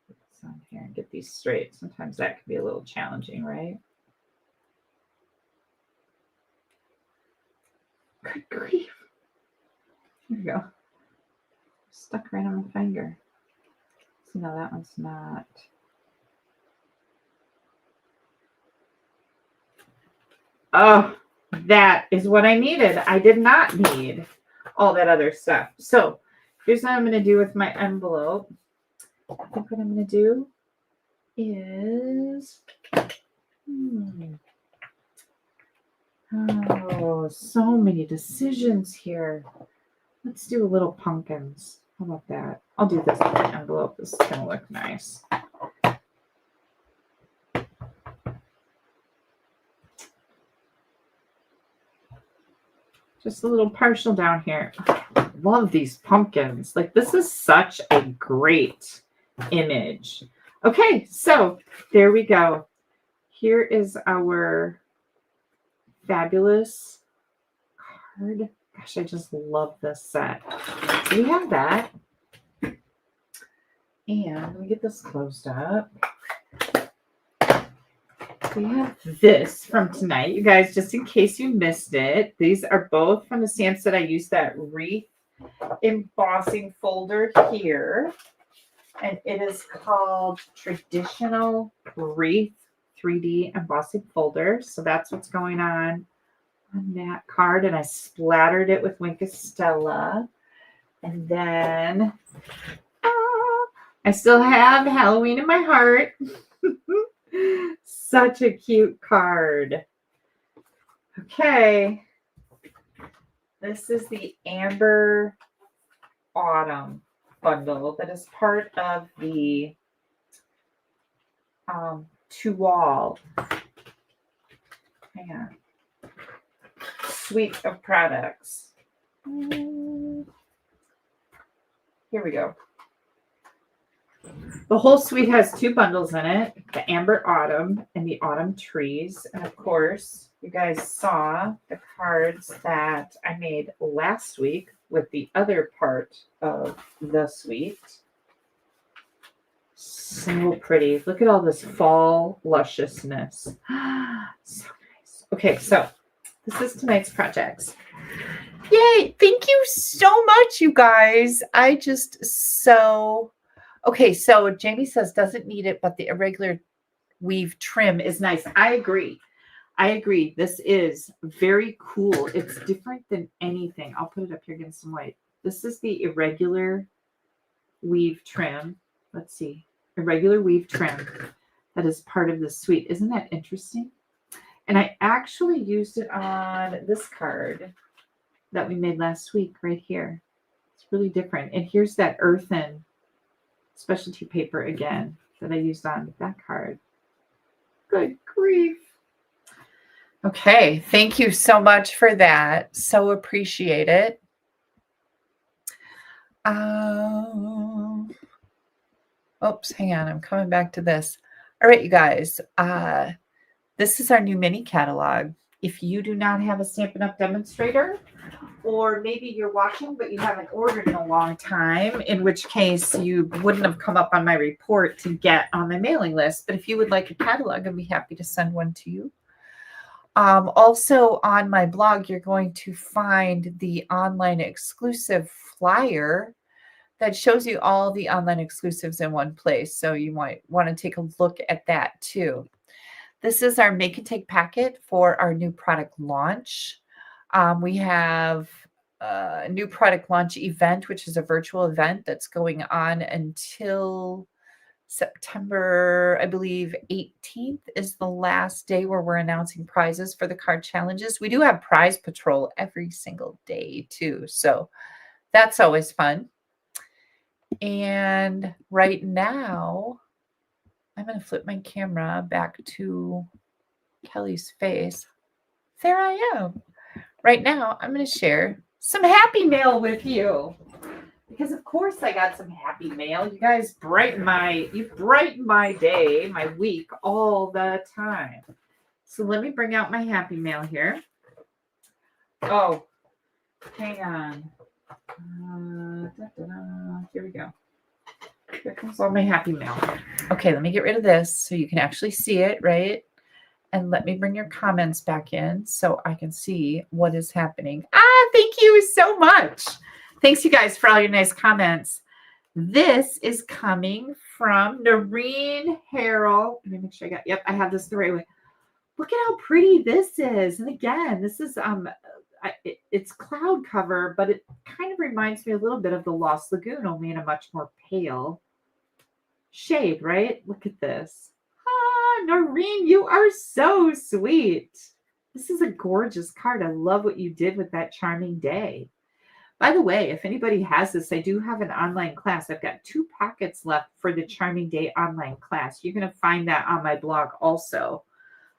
Put this on here and get these straight. Sometimes that can be a little challenging, right? Good grief. Here we go. Stuck right on my finger. See, no, that one's not. Oh, that is what I needed. I did not need all that other stuff. So here's what I'm going to do with my envelope. I think what I'm going to do is... Oh, so many decisions here. Let's do a little pumpkins. How about that? I'll do this with the envelope. This is going to look nice. Just a little partial down here. Love these pumpkins. Like, this is such a great image. Okay, so there we go. Here is our fabulous card. Gosh, I just love this set. So we have that. And let me get this closed up. We have this from tonight. You guys, just in case you missed it, these are both from the stamps that I used that wreath embossing folder here. And it is called Traditional Wreath 3D Embossing Folder. So that's what's going on that card. And I splattered it with Wink Stella. And then I still have Halloween in my heart. Such a cute card. Okay. This is the Amber Autumn bundle that is part of the To All. Hang on. Suite of products. Here we go. The whole suite has 2 bundles in it, the Amber Autumn and the Autumn Trees. And of course, you guys saw the cards that I made last week with the other part of the suite. So pretty. Look at all this fall lusciousness. So nice. Okay, so this is tonight's projects. Yay! Thank you so much, you guys. I just so... Okay, so Jamie says doesn't need it, but the irregular weave trim is nice. I agree. This is very cool. It's different than anything. I'll put it up here against some light. This is the irregular weave trim. Let's see. Irregular weave trim that is part of the suite. Isn't that interesting? And I actually used it on this card that we made last week right here. It's really different. And here's that earthen specialty paper again that I used on that card. Good grief. Okay, thank you so much for that. So appreciate it. Oops, hang on. I'm coming back to this. All right, you guys. This is our new mini catalog. If you do not have a Stampin' Up! Demonstrator, or maybe you're watching but you haven't ordered in a long time, in which case you wouldn't have come up on my report to get on my mailing list. But if you would like a catalog, I'd be happy to send one to you. Also on my blog, you're going to find the online exclusive flyer that shows you all the online exclusives in one place. So you might want to take a look at that too. This is our Make and Take packet for our new product launch. We have a new product launch event, which is a virtual event that's going on until September, I believe 18th is the last day where we're announcing prizes for the card challenges. We do have prize patrol every single day too. So that's always fun. And right now, I'm going to flip my camera back to Kelly's face. There I am. Right now, I'm going to share some happy mail with you. Because of course I got some happy mail. You guys brighten my day, my week all the time. So let me bring out my happy mail here. Oh, hang on. Here we go. Here comes all my happy mail. Okay, let me get rid of this so you can actually see it, right? And let me bring your comments back in so I can see what is happening. Thank you so much. Thanks, you guys, for all your nice comments. This is coming from Noreen Harrell. Let me make sure I have this the right way. Look at how pretty this is. And again, this is it's cloud cover, but it kind of reminds me a little bit of the Lost Lagoon, only in a much more pale shade, right? Look at this. Noreen, you are so sweet. This is a gorgeous card. I love what you did with that charming day. By the way, if anybody has this, I do have an online class. I've got 2 packets left for the Charming Day online class. You're going to find that on my blog also.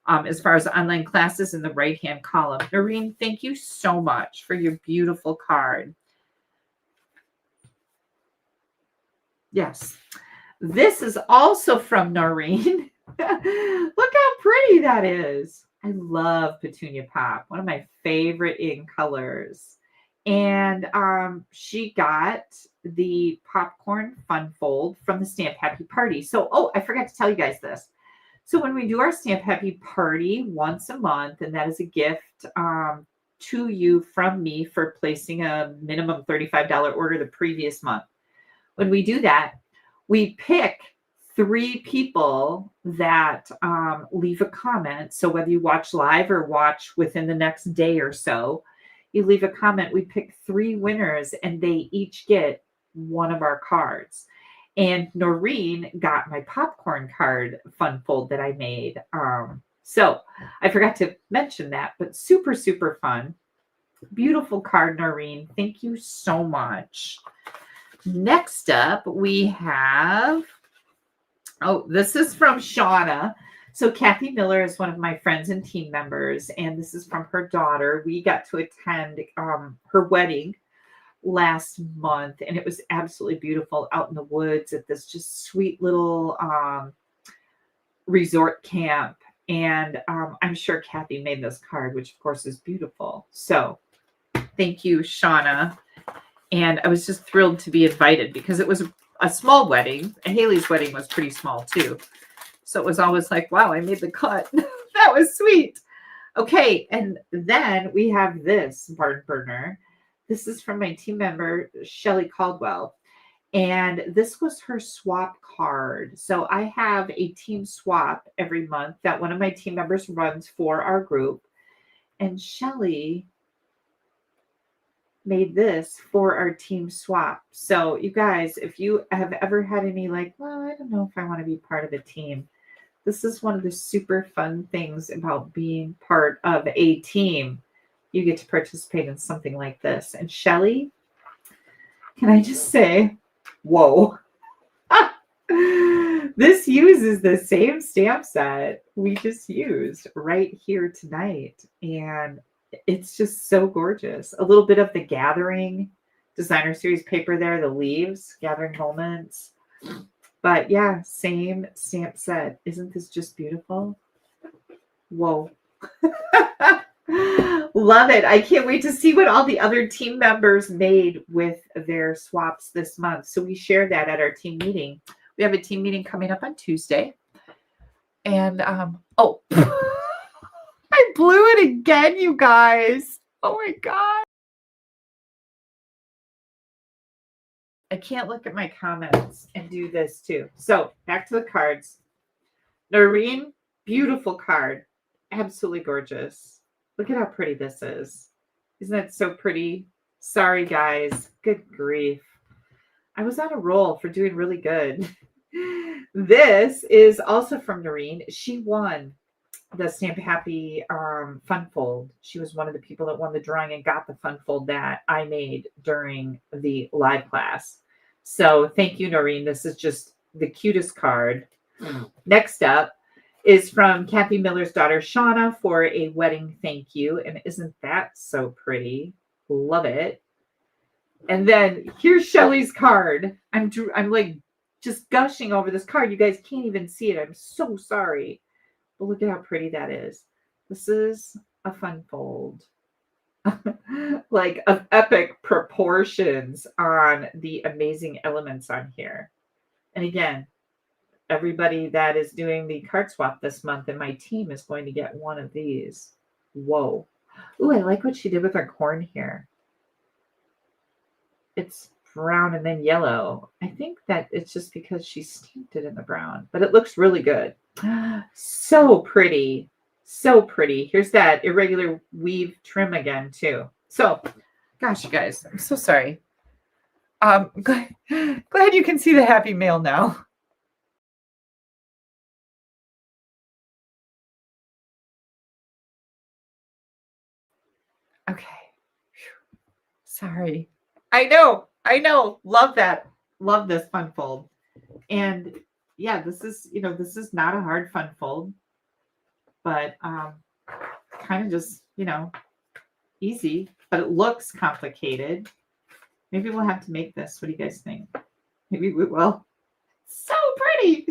As far as online classes in the right-hand column. Noreen, thank you so much for your beautiful card. Yes. This is also from Noreen. Look how pretty that is. I love Petunia Pop, one of my favorite in colors. And she got the popcorn fun fold from the Stamp Happy Party. So, I forgot to tell you guys this. So when we do our Stamp Happy Party once a month, and that is a gift to you from me for placing a minimum $35 order the previous month. When we do that, we pick 3 people that leave a comment. So whether you watch live or watch within the next day or so, you leave a comment. We pick 3 winners and they each get one of our cards. And Noreen got my popcorn card fun fold that I made. So I forgot to mention that, but super, super fun. Beautiful card, Noreen. Thank you so much. Next up, we have, this is from Shauna. So Kathy Miller is one of my friends and team members, and this is from her daughter. We got to attend her wedding last month, and it was absolutely beautiful out in the woods at this just sweet little resort camp. And I'm sure Kathy made this card, which of course is beautiful. So thank you, Shauna. And I was just thrilled to be invited because it was a small wedding. Haley's wedding was pretty small too. So it was always like, wow, I made the cut. That was sweet. Okay, and then we have this barn burner. This is from my team member, Shelly Caldwell. And this was her swap card. So I have a team swap every month that one of my team members runs for our group. And Shelly made this for our team swap. So you guys, if you have ever had any like, well, I don't know if I want to be part of a team, this is one of the super fun things about being part of a team. You get to participate in something like this. And Shelly, can I just say, whoa. This uses the same stamp set we just used right here tonight. And it's just so gorgeous. A little bit of the Gathering Designer Series paper there, the leaves, Gathering Moments. But yeah, same stamp set. Isn't this just beautiful? Whoa. Love it. I can't wait to see what all the other team members made with their swaps this month. So we shared that at our team meeting. We have a team meeting coming up on Tuesday. And, I blew it again, you guys. Oh my God. I can't look at my comments and do this too. So back to the cards. Noreen, beautiful card. Absolutely gorgeous. Look at how pretty this is. Isn't that so pretty? Sorry, guys. Good grief. I was on a roll for doing really good. This is also from Noreen. She won the Stamp Happy Fun Fold. She was one of the people that won the drawing and got the Fun Fold that I made during the live class. So thank you, Noreen. This is just the cutest card. Next up is from Kathy Miller's daughter, Shauna, for a wedding thank you. And isn't that so pretty? Love it. And then here's Shelly's card. I'm like just gushing over this card. You guys can't even see it. I'm so sorry. But look at how pretty that is. This is a fun fold. Like of epic proportions on the amazing elements on here. And again, everybody that is doing the card swap this month in my team is going to get one of these. Whoa. Ooh, I like what she did with our corn here. It's brown and then yellow. I think that it's just because she stamped it in the brown, but it looks really good. So pretty. So pretty. Here's that irregular weave trim again too. So, gosh, you guys, I'm so sorry. Glad you can see the happy mail now. Okay. Sorry. I know. Love that. Love this fun fold. And yeah, this is not a hard fun fold, but kind of just, easy, but it looks complicated. Maybe we'll have to make this. What do you guys think? Maybe we will. So pretty.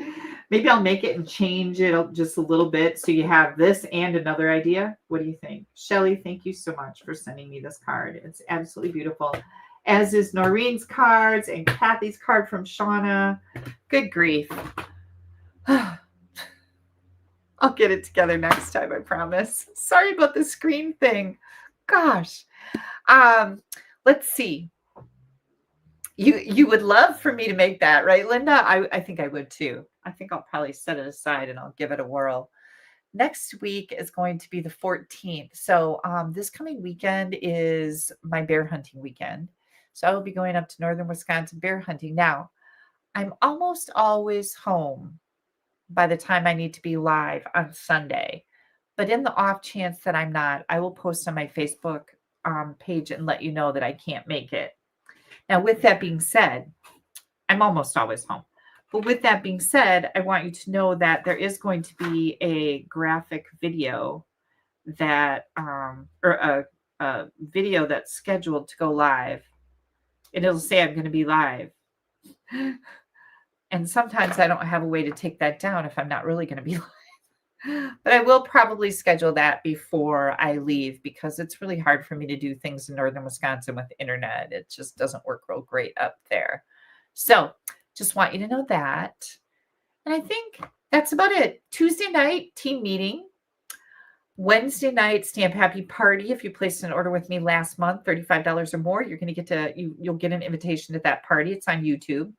Maybe I'll make it and change it just a little bit so you have this and another idea. What do you think? Shelly, thank you so much for sending me this card. It's absolutely beautiful. As is Noreen's cards and Kathy's card from Shauna. Good grief. I'll get it together next time, I promise. Sorry about the screen thing. Gosh. Let's see. You would love for me to make that, right, Linda? I think I would too. I think I'll probably set it aside and I'll give it a whirl. Next week is going to be the 14th. So this coming weekend is my bear hunting weekend. So I will be going up to northern Wisconsin bear hunting. Now, I'm almost always home by the time I need to be live on Sunday. But in the off chance that I'm not, I will post on my Facebook page and let you know that I can't make it. Now, with that being said, I'm almost always home. But with that being said, I want you to know that there is going to be a graphic video that, or a video that's scheduled to go live. And it'll say I'm going to be live. And sometimes I don't have a way to take that down if I'm not really going to be live. But I will probably schedule that before I leave because it's really hard for me to do things in northern Wisconsin with the internet. It just doesn't work real great up there. So just want you to know that. And I think that's about it. Tuesday night, team meeting. Wednesday night, Stamp Happy Party. If you placed an order with me last month, $35 or more, you're going to get you'll get an invitation to that party. It's on YouTube.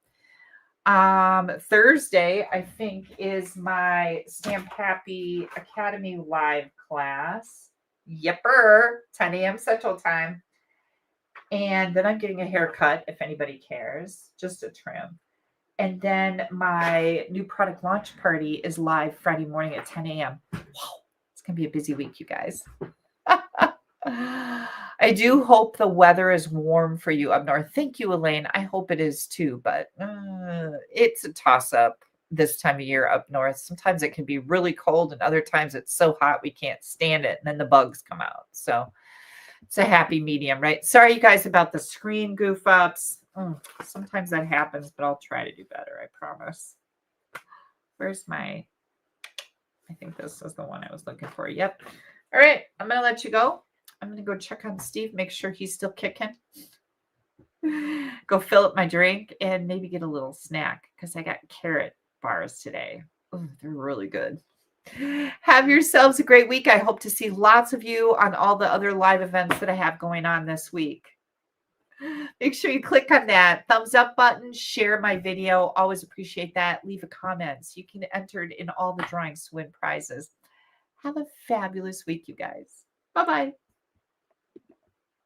Thursday, I think, is my Stamp Happy Academy live class. Yepper, 10 a.m. Central Time. And then I'm getting a haircut, if anybody cares, just a trim. And then my new product launch party is live Friday morning at 10 a.m. Wow, it's going to be a busy week, you guys. I do hope the weather is warm for you up north. Thank you, Elaine. I hope it is too, but it's a toss-up this time of year up north. Sometimes it can be really cold, and other times it's so hot we can't stand it, and then the bugs come out. So it's a happy medium, right? Sorry, you guys, about the screen goof ups. Sometimes that happens, but I'll try to do better, I promise. Where's my, I think this is the one I was looking for. Yep. All right, I'm going to let you go. I'm going to go check on Steve, make sure he's still kicking. Go fill up my drink and maybe get a little snack because I got carrot bars today. Oh, they're really good. Have yourselves a great week. I hope to see lots of you on all the other live events that I have going on this week. Make sure you click on that thumbs up button, share my video. Always appreciate that. Leave a comment so you can enter in all the drawings to win prizes. Have a fabulous week, you guys. Bye-bye.